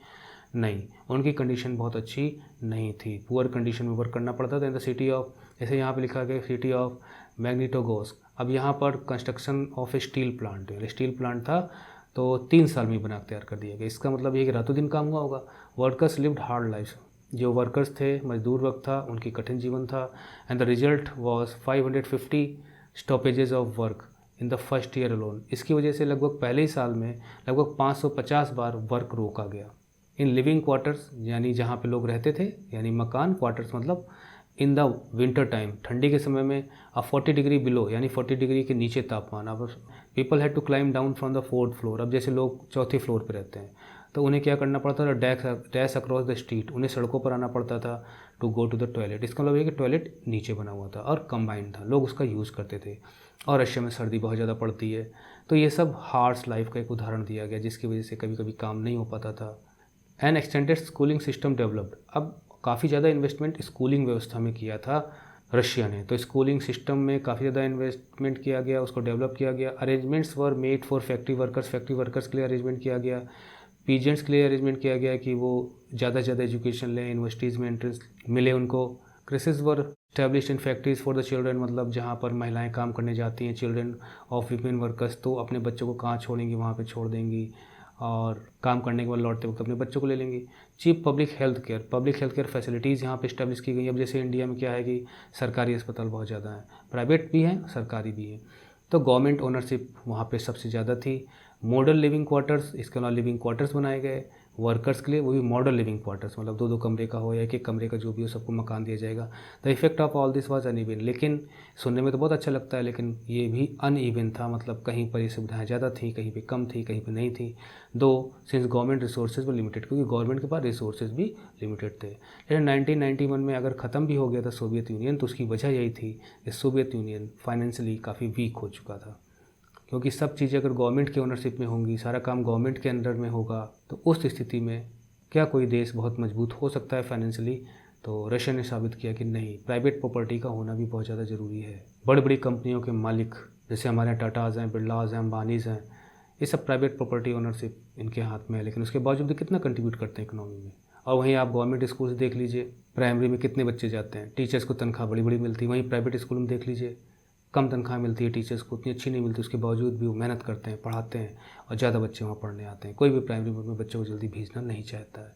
नहीं, उनकी कंडीशन बहुत अच्छी नहीं थी, पुअर कंडीशन में वर्क करना पड़ता था। इन द सिटी ऑफ, जैसे यहाँ पे लिखा गया सिटी ऑफ मैग्नीटोगोस्क, अब यहाँ पर construction of A steel plant, steel plant था तो 3 साल में बना तैयार कर दिया गया। इसका मतलब ये कि रातों दिन काम हुआ होगा। वर्कर्स लिव्ड हार्ड लाइफ, जो वर्कर्स थे, मजदूर वर्ग था, उनकी कठिन जीवन था। And the result was 550 स्टॉपेजेज of work in the first year alone, इसकी वजह से लगभग पहले ही साल में लगभग 550 बार वर्क रोका गया। इन लिविंग क्वार्टर्स, यानी जहाँ पे लोग रहते थे, यानी मकान, क्वार्टर्स मतलब इन द विंटर टाइम, ठंडी के समय में, 40 डिग्री बिलो, यानी 40 डिग्री के नीचे तापमान। अब people had to climb down from the 4th floor, अब जैसे लोग 4थे फ्लोर पे रहते हैं तो उन्हें क्या करना पड़ता था? डैश अक्रॉस द स्ट्रीट, उन्हें सड़कों पर आना पड़ता था to go to the toilet. इसका मतलब ये कि टॉयलेट नीचे बना हुआ था और कंबाइंड था, लोग उसका यूज़ करते थे। और रशिया में सर्दी बहुत ज़्यादा पड़ती है, तो ये सब हार्श लाइफ का एक उदाहरण दिया गया, जिसकी वजह से कभी कभी काम नहीं हो पाता था। N extended schooling system developed, अब काफ़ी ज़्यादा इन्वेस्टमेंट स्कूलिंग व्यवस्था में किया था रशिया ने, तो स्कूलिंग सिस्टम में काफ़ी ज़्यादा इन्वेस्टमेंट किया गया, उसको डेवलप किया गया। Arrangements were made for factory workers के लिए अरेंजमेंट किया गया। पीजेंट्स के लिए अरेंजमेंट किया गया कि वो ज़्यादा से ज़्यादा एजुकेशन लें, यूनिवर्सिटीज़ में एंट्रेंस मिले उनको। क्रेसेस वर establish in factories for the children, मतलब जहाँ पर महिलाएं काम करने जाती हैं, चिल्ड्रन ऑफ वीमेन वर्कर्स, तो अपने बच्चों को कहाँ छोड़ेंगी, वहाँ पे छोड़ देंगी और काम करने के बाद लौटते वक्त अपने बच्चों को ले लेंगी। Cheap public health care facilities यहाँ पे इस्टेब्लिश की गई। अब जैसे इंडिया में क्या है कि सरकारी अस्पताल बहुत ज़्यादा हैं, प्राइवेट भी हैं, सरकारी भी हैं, तो गवर्नमेंट ओनरशिप वहाँ पे सबसे ज़्यादा थी। मॉडल लिविंग क्वार्टर्स, इसके अलावा लिविंग क्वार्टर्स बनाए गए वर्कर्स के लिए, वो भी मॉडल लिविंग क्वार्टर्स, मतलब 2-2 कमरे का हो या एक कमरे का, जो भी हो, सबको मकान दिया जाएगा। The effect of all this was uneven, लेकिन सुनने में तो बहुत अच्छा लगता है, लेकिन ये भी अनइवन था, मतलब कहीं पर ये सुविधाएँ ज़्यादा थी, कहीं पे कम थी, कहीं पे नहीं थी। दो सिंस गवर्नमेंट रिसोर्सेज व लिमिटेड, क्योंकि गवर्नमेंट के पास रिसोर्सेज भी लिमिटेड थे। लेकिन 1991 में अगर ख़त्म भी हो गया था सोवियत यूनियन, तो उसकी वजह यही थी कि सोवियत यूनियन फाइनेंशियली काफ़ी वीक हो चुका था, क्योंकि सब चीज़ें अगर गवर्नमेंट की ओनरशिप में होंगी, सारा काम गवर्नमेंट के अंडर में होगा, तो उस स्थिति में क्या कोई देश बहुत मजबूत हो सकता है फाइनेंशियली? तो रशिया ने साबित किया कि नहीं, प्राइवेट प्रॉपर्टी का होना भी बहुत ज़्यादा ज़रूरी है। बड़ी बड़ी कंपनियों के मालिक, जैसे हमारे यहाँ टाटाज़ हैं, बिरलाज हैं, अंबानीज़ हैं, ये सब प्राइवेट प्रॉपर्टी ओनरशिप इनके हाथ में है, लेकिन उसके बावजूद भी कितना कंट्रीब्यूट करते हैं इकोनॉमी में। और वहीं आप गवर्नमेंट स्कूल्स देख लीजिए, प्राइमरी में कितने बच्चे जाते हैं, टीचर्स को तनख्वाह बड़ी बड़ी मिलती है। वहीं प्राइवेट स्कूल में देख लीजिए, कम तनख्वाह मिलती है, टीचर्स को उतनी अच्छी नहीं मिलती, उसके बावजूद भी वो मेहनत करते हैं, पढ़ाते हैं और ज़्यादा बच्चे वहाँ पढ़ने आते हैं। कोई भी प्राइमरी में बच्चों को जल्दी भेजना नहीं चाहता है।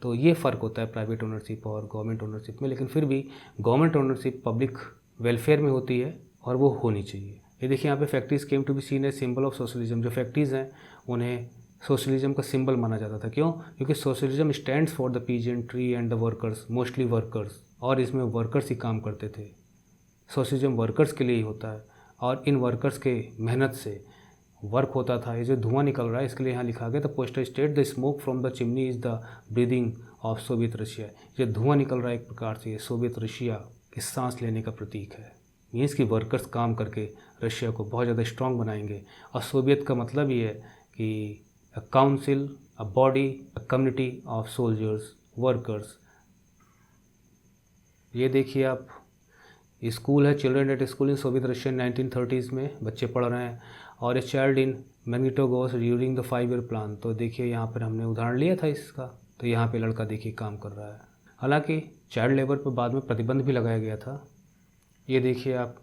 तो ये फ़र्क होता है प्राइवेट ओनरशिप और गवर्नमेंट ओनरशिप में, लेकिन फिर भी गवर्नमेंट ओनरशिप पब्लिक वेलफेयर में होती है और वो होनी चाहिए। ये देखिए यहाँ पे factories came to be seen as symbol of socialism, जो फैक्ट्रीज़ हैं उन्हें सोशलिज्म का सिंबल माना जाता था। क्यों? क्योंकि socialism stands for the peasantry and the workers, mostly workers, और इसमें वर्कर्स ही काम करते थे। सोशलिज्म वर्कर्स के लिए ही होता है और इन वर्कर्स के मेहनत से वर्क होता था। ये जो धुआं निकल रहा है, इसके लिए यहाँ लिखा गया, the poster state the smoke from the chimney is the breathing of Soviet Russia. ये धुआं निकल रहा है एक प्रकार से, ये सोवियत रशिया की सांस लेने का प्रतीक है। मीन्स कि वर्कर्स काम करके रशिया को बहुत ज़्यादा स्ट्रॉन्ग बनाएंगे। और सोवियत का मतलब ये है कि a council, a body, a community of soldiers, workers. ये देखिए आप, स्कूल है, children at school in Soviet Russia 1930s में बच्चे पढ़ रहे हैं। और a child in मैग्नीटोगोस्क during the 5 year plan, तो देखिए यहाँ पर हमने उदाहरण लिया था इसका, तो यहाँ पे लड़का देखिए काम कर रहा है। हालांकि चाइल्ड लेबर पर बाद में प्रतिबंध भी लगाया गया था। ये देखिए आप,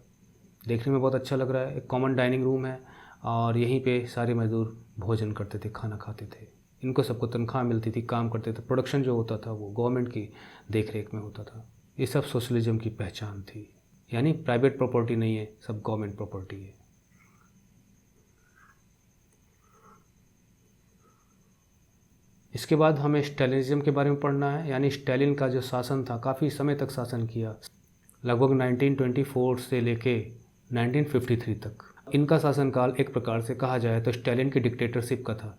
देखने में बहुत अच्छा लग रहा है। एक कॉमन डाइनिंग रूम है और यहीं पे सारे मजदूर भोजन करते थे, खाना खाते थे। इनको सबको तनख्वाह मिलती थी, काम करते थे। प्रोडक्शन जो होता था वो गवर्नमेंट की देख रेख में होता था। ये सब सोशलिज्म की पहचान थी, यानी प्राइवेट प्रॉपर्टी नहीं है, सब गवर्नमेंट प्रॉपर्टी है। इसके बाद हमें स्टालिनिज्म के बारे में पढ़ना है, यानी स्टालिन का जो शासन था, काफ़ी समय तक शासन किया, लगभग 1924 से लेके 1953 तक। इनका शासनकाल एक प्रकार से कहा जाए तो स्टालिन की डिक्टेटरशिप का था।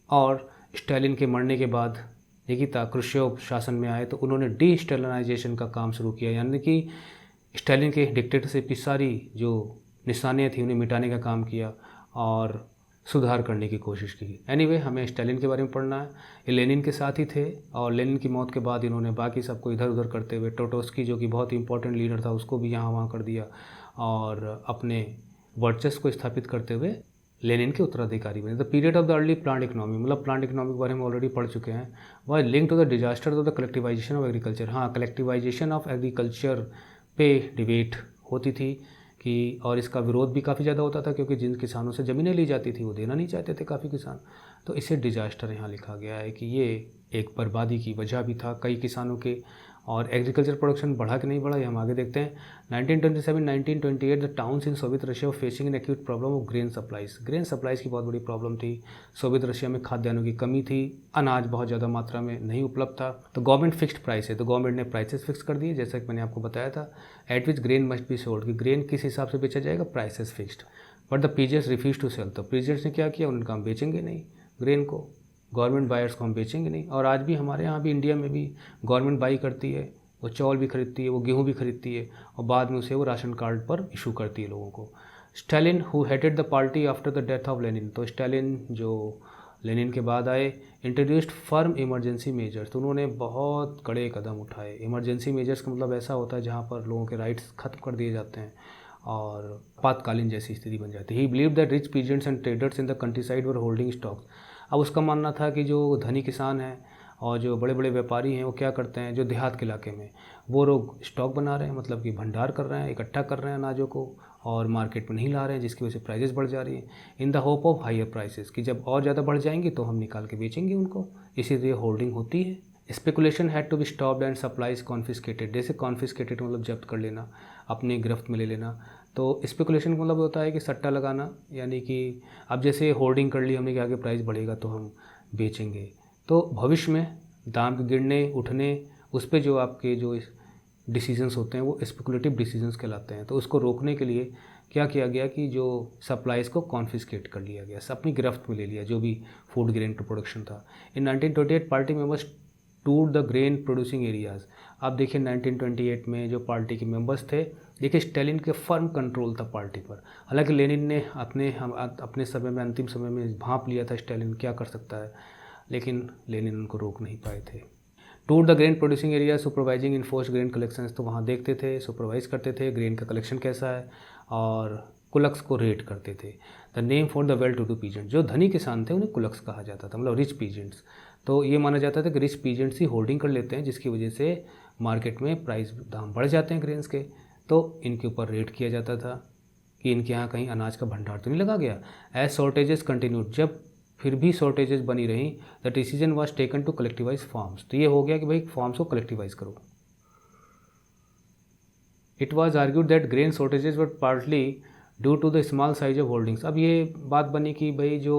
और स्टालिन के मरने के बाद निकिता क्रुश्चेव शासन में आए, तो उन्होंने डी स्टालिनाइजेशन का काम शुरू किया, यानी कि स्टालिन के डिक्टेटरशिप की सारी जो निशानियाँ थी उन्हें मिटाने का काम किया और सुधार करने की कोशिश की। एनीवे हमें स्टालिन के बारे में पढ़ना है। ये लेनिन के साथ ही थे और लेनिन की मौत के बाद इन्होंने बाकी सबको इधर उधर करते हुए ट्रोट्स्की जो कि बहुत इंपॉर्टेंट लीडर था उसको भी यहाँ वहाँ कर दिया और अपने वर्चस्व को स्थापित करते हुए लेनिन के उत्तराधिकारी बने। The period of the early plant economy, मतलब प्लांट इकोनॉमी के बारे में ऑलरेडी पढ़ चुके हैं। वह link to the disaster of the collectivisation of agriculture. हाँ, कलेक्टिवाइजेशन ऑफ एग्रीकल्चर पे डिबेट होती थी कि और इसका विरोध भी काफ़ी ज़्यादा होता था क्योंकि जिन किसानों से ज़मीनें ली जाती थी वो देना नहीं चाहते थे काफ़ी किसान। तो इसे डिजास्टर यहाँ लिखा गया है कि ये एक बर्बादी की वजह भी था कई किसानों के। और एग्रीकल्चर प्रोडक्शन बढ़ा कि नहीं बढ़ा ये हम आगे देखते हैं। 1927-1928 the towns in Soviet Russia facing an acute problem of grain supplies. Grain supplies की बहुत बड़ी प्रॉब्लम थी। सोवियत रशिया में खाद्यान्नों की कमी थी, अनाज बहुत ज़्यादा मात्रा में नहीं उपलब्ध था। तो गवर्नमेंट फिक्स्ड प्राइस है, तो गवर्नमेंट ने प्राइसेस फिक्स कर दिए जैसा कि मैंने आपको बताया था। At which grain must be sold, कि ग्रेन किस हिसाब से बेचा जाएगा, prices fixed. But the peasants refuse to sell, तो पीजेंट्स ने क्या किया, उन्होंने कहा हम बेचेंगे नहीं ग्रेन को, गवर्नमेंट बायर्स को हम बेचेंगे नहीं। और आज भी हमारे यहाँ भी इंडिया में भी गवर्नमेंट बाई करती है, वो चावल भी खरीदती है, वो गेहूं भी खरीदती है और बाद में उसे वो राशन कार्ड पर इशू करती है लोगों को। Stalin who headed the party after the death of Lenin, तो स्टालिन जो लेनिन के बाद आए, इंट्रोड्यूस्ड फर्म इमरजेंसी मेजर्स, तो उन्होंने बहुत कड़े कदम उठाए। इमरजेंसी मेजर्स का मतलब ऐसा होता है जहाँ पर लोगों के राइट्स खत्म कर दिए जाते हैं और आपातकालीन जैसी स्थिति बन जाती है। ही believe that rich peasants and traders in the country side were holding stocks. अब उसका मानना था कि जो धनी किसान हैं और जो बड़े बड़े व्यापारी हैं वो क्या करते हैं, जो देहात के इलाके में वो लोग स्टॉक बना रहे हैं, मतलब कि भंडार कर रहे हैं, इकट्ठा कर रहे हैं अनाजों को और मार्केट में नहीं ला रहे हैं, जिसकी वजह से प्राइसेस बढ़ जा रही हैं। In the hope of higher prices, कि जब और ज़्यादा बढ़ जाएंगी तो हम निकाल के बेचेंगे उनको, इसीलिए होल्डिंग होती है। Speculation had to be stopped and supplies confiscated. जैसे कॉन्फिस्केटेड मतलब जब्त कर लेना, अपनी गिरफ्त में ले लेना। तो स्पेकुलेशन का मतलब होता है कि सट्टा लगाना, यानी कि अब जैसे होल्डिंग कर ली हमने कि आगे प्राइस बढ़ेगा तो हम बेचेंगे, तो भविष्य में दाम के गिरने उठने उस पर जो आपके जो डिसीजंस होते हैं वो स्पेकुलेटिव डिसीजंस कहलाते हैं। तो उसको रोकने के लिए क्या किया गया कि जो सप्लाईज को कॉन्फिस्केट कर लिया गया, अपनी गिरफ्त में ले लिया जो भी फूड ग्रेन प्रोडक्शन था। इन 1928 party members tour the grain producing areas. आप देखिए 1928 में जो पार्टी के मेंबर्स थे, देखिए स्टालिन के फर्म कंट्रोल था पार्टी पर। हालांकि लेनिन ने अपने समय में अंतिम समय में भांप लिया था स्टालिन क्या कर सकता है, लेकिन लेनिन उनको रोक नहीं पाए थे। Tour the grain producing area supervising enforce grain collections, तो वहाँ देखते थे, सुपरवाइज करते थे ग्रेन का कलेक्शन कैसा है और कुलक्स को रेट करते थे। The name for the well to do peasant, जो धनी किसान थे उन्हें कुलक्स कहा जाता था, मतलब रिच पीजेंट्स। तो ये माना जाता था कि रिच पीजेंट्स ही होल्डिंग कर लेते हैं, जिसकी वजह से मार्केट में प्राइस दाम बढ़ जाते हैं ग्रेन्स के, तो इनके ऊपर रेट किया जाता था कि इनके यहाँ कहीं अनाज का भंडार तो नहीं लगा गया। एज शॉर्टेजेस कंटिन्यूड, जब फिर भी शॉर्टेजेस बनी रही, the decision was taken to कलेक्टिवाइज farms, तो ये हो गया कि भाई फार्म्स को कलेक्टिवाइज करो। It was argued that grain shortages were partly due to the small size of holdings. अब ये बात बनी कि भाई जो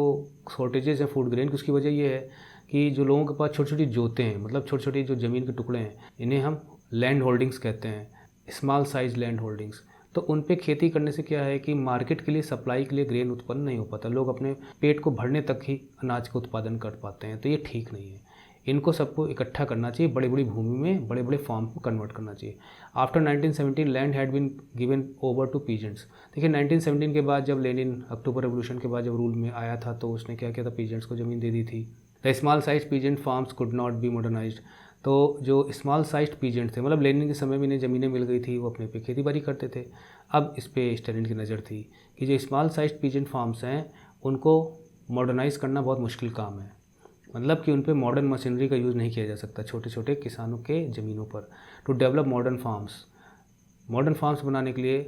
शॉर्टेजेस है फूड ग्रेन की, उसकी वजह ये है कि जो लोगों के पास छोटी छोटी जोतें हैं, मतलब छोटी छोटी जो ज़मीन के टुकड़े हैं, इन्हें हम लैंड होल्डिंग्स कहते हैं, स्मॉल साइज लैंड होल्डिंग्स। तो उन पे खेती करने से क्या है कि मार्केट के लिए सप्लाई के लिए ग्रेन उत्पन्न नहीं हो पाता, लोग अपने पेट को भरने तक ही अनाज का उत्पादन कर पाते हैं, तो ये ठीक नहीं है। इनको सबको इकट्ठा करना चाहिए, बड़ी बड़ी भूमि में बड़े बड़े फार्म को कन्वर्ट करना चाहिए। After 1917 land had been given over to peasants. देखिए 1917 के बाद जब लेनिन अक्टूबर रेवोल्यूशन के बाद जब रूल में आया था तो उसने क्या किया था, पीजेंट्स को ज़मीन दे दी थी। The small size peasant farms could not be modernised, तो जो स्मॉल साइज पीजेंट थे, मतलब लेनिन के समय में इन्हें ज़मीनें मिल गई थी, वो अपने पे खेती बाड़ी करते थे। अब इस पे स्टालिन की नज़र थी कि जो स्मॉल साइज पीजेंट फार्म्स हैं उनको मॉडर्नाइज़ करना बहुत मुश्किल काम है, मतलब कि उन पे मॉडर्न मशीनरी का यूज़ नहीं किया जा सकता छोटे छोटे किसानों के ज़मीनों पर। टू डेवलप मॉडर्न फार्म्स बनाने के लिए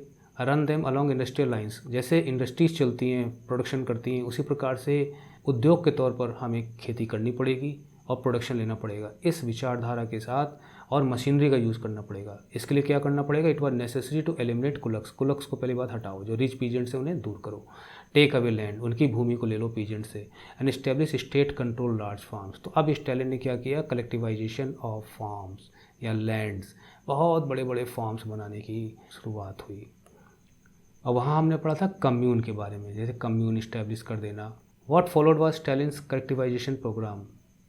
run them along industrial lines, जैसे इंडस्ट्रीज चलती हैं प्रोडक्शन करती हैं उसी प्रकार से उद्योग के तौर पर हमें खेती करनी पड़ेगी और प्रोडक्शन लेना पड़ेगा इस विचारधारा के साथ, और मशीनरी का यूज़ करना पड़ेगा। इसके लिए क्या करना पड़ेगा, it was necessary to eliminate कुलक्स को पहली बात हटाओ, जो रिच पीजेंट से उन्हें दूर करो। टेक अवे लैंड, उनकी भूमि को ले लो पीजेंट से, and establish state control large farms. तो अब स्टालिन ने क्या किया, कलेक्टिवाइजेशन ऑफ फार्म्स या लैंड्स, बहुत बड़े बड़े फार्म्स बनाने की शुरुआत हुई। और वहाँ हमने पढ़ा था कम्यून के बारे में, जैसे कम्यून इस्टेब्लिश कर देना। What followed was स्टालिन्स collectivisation programme,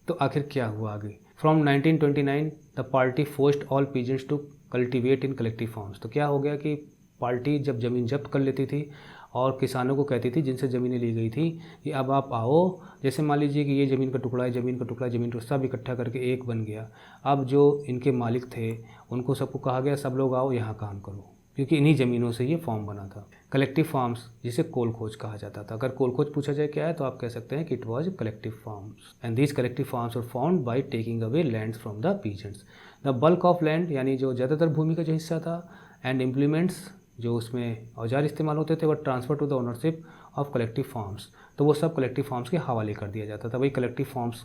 तो आखिर क्या हुआ आगे। From 1929 the party forced all peasants to cultivate in collective farms. तो क्या हो गया कि पार्टी जब ज़मीन जब्त कर लेती थी और किसानों को कहती थी जिनसे ज़मीनें ली गई थी कि अब आप आओ, जैसे मान लीजिए कि ये ज़मीन का टुकड़ा है, ज़मीन का टुकड़ा, ज़मीन का सब इकट्ठा करके एक बन गया। अब जो इनके मालिक थे उनको सबको कहा गया सब लोग आओ यहाँ काम करो, क्योंकि इन्हीं ज़मीनों से ये फॉर्म बना था। कलेक्टिव फार्म्स जिसे कोल खोज कहा जाता था। अगर कोल खोज पूछा जाए क्या है तो आप कह सकते हैं कि it was collective farms and these collective farms were found by taking away lands from the peasants. The bulk of land यानी जो ज़्यादातर भूमि का जो हिस्सा था एंड इम्प्लीमेंट्स जो उसमें औजार इस्तेमाल होते थे, वह transfer to the ownership of collective farms. तो वो सब कलेक्टिव फार्म्स के हवाले कर दिया जाता था। वही कलेक्टिव फार्म्स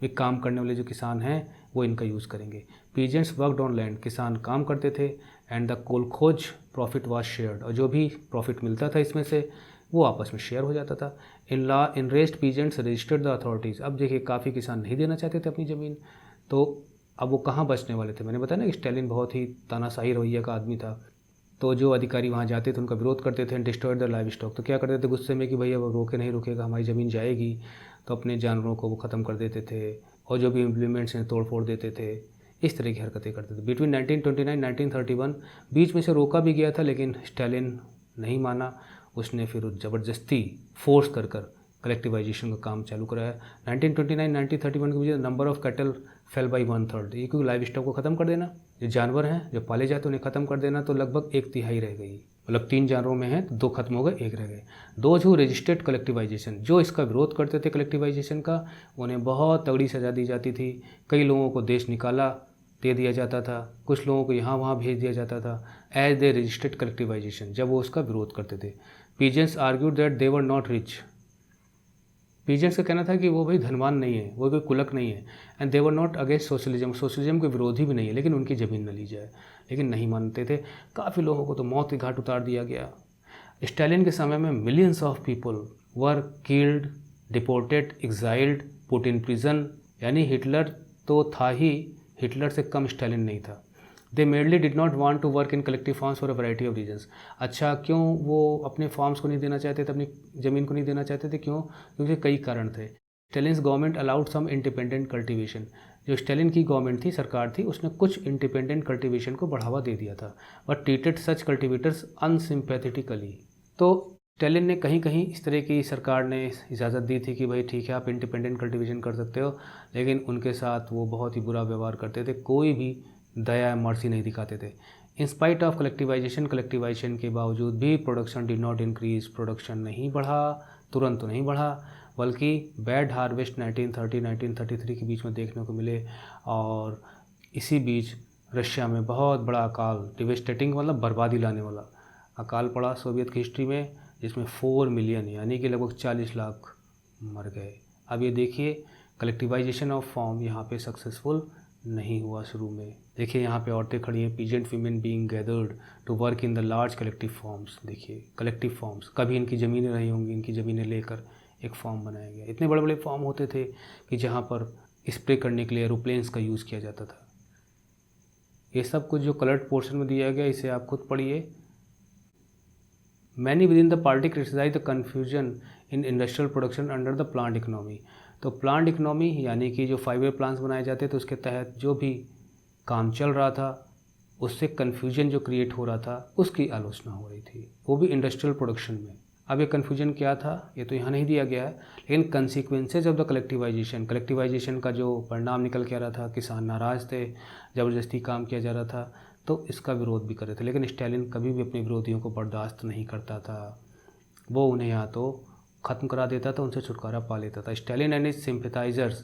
में काम करने वाले जो किसान हैं वो इनका यूज़ करेंगे। पीजेंट्स वर्कड ऑन लैंड, किसान काम करते थे एंड द कोल खोज प्रॉफिट वाज शेयर्ड, और जो भी प्रॉफिट मिलता था इसमें से वो आपस में शेयर हो जाता था। In rest peasants registered the authorities. अब देखिए काफ़ी किसान नहीं देना चाहते थे अपनी ज़मीन, तो अब वो कहाँ बचने वाले थे। मैंने बताया ना कि स्टालिन बहुत ही तानाशाही रवैया का आदमी था, तो जो अधिकारी वहाँ जाते थे उनका विरोध करते थे and destroyed the live stock. तो क्या करते थे गुस्से में कि भैया वो रोके नहीं रुकेगा, हमारी ज़मीन जाएगी, तो अपने जानवरों को वो ख़त्म कर देते थे और जो भी इम्प्लीमेंट्स हैं तोड़ फोड़ देते थे। इस तरह की हरकतें करते थे। बिटवीन 1929-1931 बीच में से रोका भी गया था, लेकिन स्टालिन नहीं माना। उसने फिर ज़बरदस्ती फोर्स कर कलेक्टिवाइजेशन का काम चालू कराया। 1929-1931 के बीच number of cattle fail by 1/3। ये क्योंकि लाइव स्टॉक को ख़त्म कर देना, जो जानवर हैं जो पाले जाते उन्हें ख़त्म कर देना, तो लगभग 1/3 रह गई। मतलब 3 जानवरों में हैं तो 2 खत्म हो गए, 1 रह गए। दोज हु रजिस्टर्ड कलेक्टिवाइजेशन, जो इसका विरोध करते थे कलेक्टिवाइजेशन का, उन्हें बहुत तगड़ी सज़ा दी जाती थी। कई लोगों को देश निकाला दे दिया जाता था, कुछ लोगों को यहाँ वहाँ भेज दिया जाता था एज दे रजिस्टर्ड कलेक्टिवाइजेशन, जब वो उसका विरोध करते थे। Peasants argued that they were not rich. Peasants का कहना था कि वो भाई धनवान नहीं है, वो कोई कुलक नहीं है, and they were not against socialism, socialism के विरोधी भी नहीं है, लेकिन उनकी ज़मीन न ली जाए। लेकिन नहीं मानते थे। काफ़ी लोगों को तो मौत के घाट उतार दिया गया। स्टालिन के समय में millions of people were killed, deported, exiled, put in prison. यानी हिटलर तो था ही, हिटलर से कम स्टालिन नहीं था। दे medley did not want to work in collective farms for a variety of regions. अच्छा, क्यों वो अपने फार्म्स को नहीं देना चाहते थे, अपनी ज़मीन को नहीं देना चाहते थे? क्यों? क्योंकि कई कारण थे। स्टालिन्स गवर्नमेंट अलाउड सम इंडिपेंडेंट कल्टिवेशन। जो स्टालिन की गवर्नमेंट थी, सरकार थी, उसने कुछ इंडिपेंडेंट कल्टिवेशन को बढ़ावा दे दिया था, बट ट्रीटेड सच कल्टिवेटर्स अनसिम्पैथेटिकली। तो स्टालिन ने कहीं कहीं इस तरह की, सरकार ने इजाज़त दी थी कि भाई ठीक है आप इंडिपेंडेंट कल्टिवेशन कर सकते हो, लेकिन उनके साथ वो बहुत ही बुरा व्यवहार करते थे, कोई भी दया मर्सी नहीं दिखाते थे। इन स्पाइट ऑफ कलेक्टिवाइजेशन के बावजूद भी production did not increase, production नहीं बढ़ा, तुरंत तो नहीं बढ़ा, बल्कि बैड हार्वेस्ट 1930-1933 के बीच में देखने को मिले। और इसी बीच रशिया में बहुत बड़ा अकाल, डिवेस्टेटिंग मतलब बर्बादी लाने वाला अकाल पड़ा सोवियत की हिस्ट्री में, जिसमें 4 मिलियन यानी कि लगभग 40 लाख मर गए। अब ये देखिए कलेक्टिवाइजेशन ऑफ फॉर्म यहाँ पे सक्सेसफुल नहीं हुआ शुरू में। देखिए यहाँ पे औरतें खड़ी हैं, peasant women being gathered to work in the large collective farms. देखिए कलेक्टिव फॉर्म्स, कभी इनकी ज़मीनें रही होंगी, इनकी ज़मीनें लेकर एक फॉर्म बनाया गया। इतने बड़े बड़े फॉर्म होते थे कि जहाँ पर स्प्रे करने के लिए एरोप्लेन्स का यूज़ किया जाता था। ये सब कुछ जो कलर्ड पोर्शन में दिया गया, इसे आप खुद पढ़िए। Many within the party criticise the confusion in industrial production under the plant economy. तो प्लांट इकोनॉमी यानी कि जो 5 ईयर प्लान्स बनाए जाते थे, उसके तहत जो भी काम चल रहा था उससे कन्फ्यूजन जो क्रिएट हो रहा था उसकी आलोचना हो रही थी, वो भी इंडस्ट्रियल प्रोडक्शन में। अब ये कन्फ्यूजन क्या था ये तो यहाँ नहीं दिया गया है, लेकिन कंसिक्वेंसेज ऑफ द कलेक्टिवाइजेशन का जो परिणाम निकल के आ रहा था, किसान नाराज़ थे, ज़बरदस्ती काम किया जा रहा था, तो इसका विरोध भी कर रहे थे। लेकिन स्टालिन कभी भी अपने विरोधियों को बर्दाश्त नहीं करता था, वो उन्हें या तो ख़त्म करा देता था, उनसे छुटकारा पा लेता था। स्टालिन एंड हिज सिंपैथाइजर्स,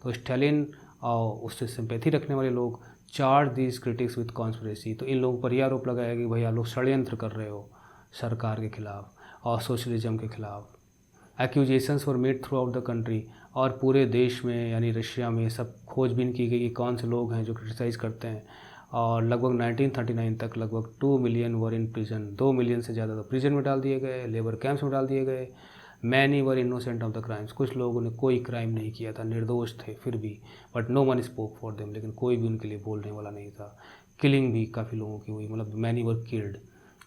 तो स्टालिन और उससे सिंपैथी रखने वाले लोग charge these critics with conspiracy. तो इन लोगों पर यह आरोप लगाया कि भाई आप लोग षड्यंत्र कर रहे हो सरकार के खिलाफ और सोशलिज्म के खिलाफ। Accusations were made through out the country, और पूरे देश में यानी रशिया में सब खोजबीन की गई कि कौन से लोग हैं जो क्रिटिसाइज़ करते हैं। और लगभग 1939 तक लगभग 2 million were in prison, 2 million से ज़्यादा तो प्रिजन में डाल दिए गए, लेबर कैंप्स में डाल दिए गए। Many were innocent of the crimes, कुछ लोगों ने कोई क्राइम नहीं किया था, निर्दोष थे फिर भी, but no one spoke for them, लेकिन कोई भी उनके लिए बोलने वाला नहीं था। किलिंग भी काफ़ी लोगों की हुई, मतलब many were killed.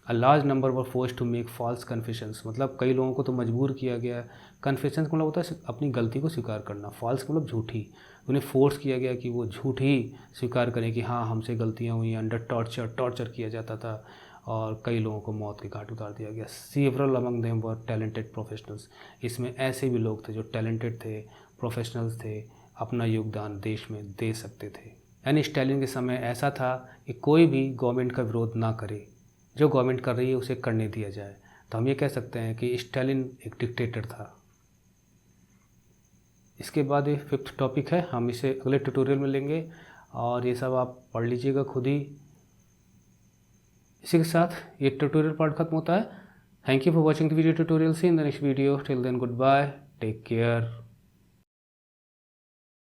A large number were force to make false confessions, मतलब कई लोगों को तो मजबूर किया गया। कन्फेशंस मतलब होता है अपनी गलती को स्वीकार करना, फॉल्स मतलब झूठी। उन्हें फोर्स किया गया कि वो झूठ ही स्वीकार करें कि हाँ हमसे गलतियाँ हुई। अंडर टॉर्चर किया जाता था और कई लोगों को मौत के घाट उतार दिया गया। Several among them were talented professionals, इसमें ऐसे भी लोग थे जो टैलेंटेड थे, प्रोफेशनल्स थे, अपना योगदान देश में दे सकते थे। यानी स्टालिन के समय ऐसा था कि कोई भी गवर्नमेंट का विरोध ना करे, जो गवर्नमेंट कर रही है उसे करने दिया जाए। तो हम ये कह सकते हैं कि स्टालिन एक डिक्टेटर था। इसके बाद ये 5th टॉपिक है, हम इसे अगले ट्यूटोरियल में लेंगे और ये सब आप पढ़ लीजिएगा खुद ही। इसी के साथ ये ट्यूटोरियल पार्ट खत्म होता है। Thank you for watching the video tutorial. See in the next video. Till then goodbye, take care.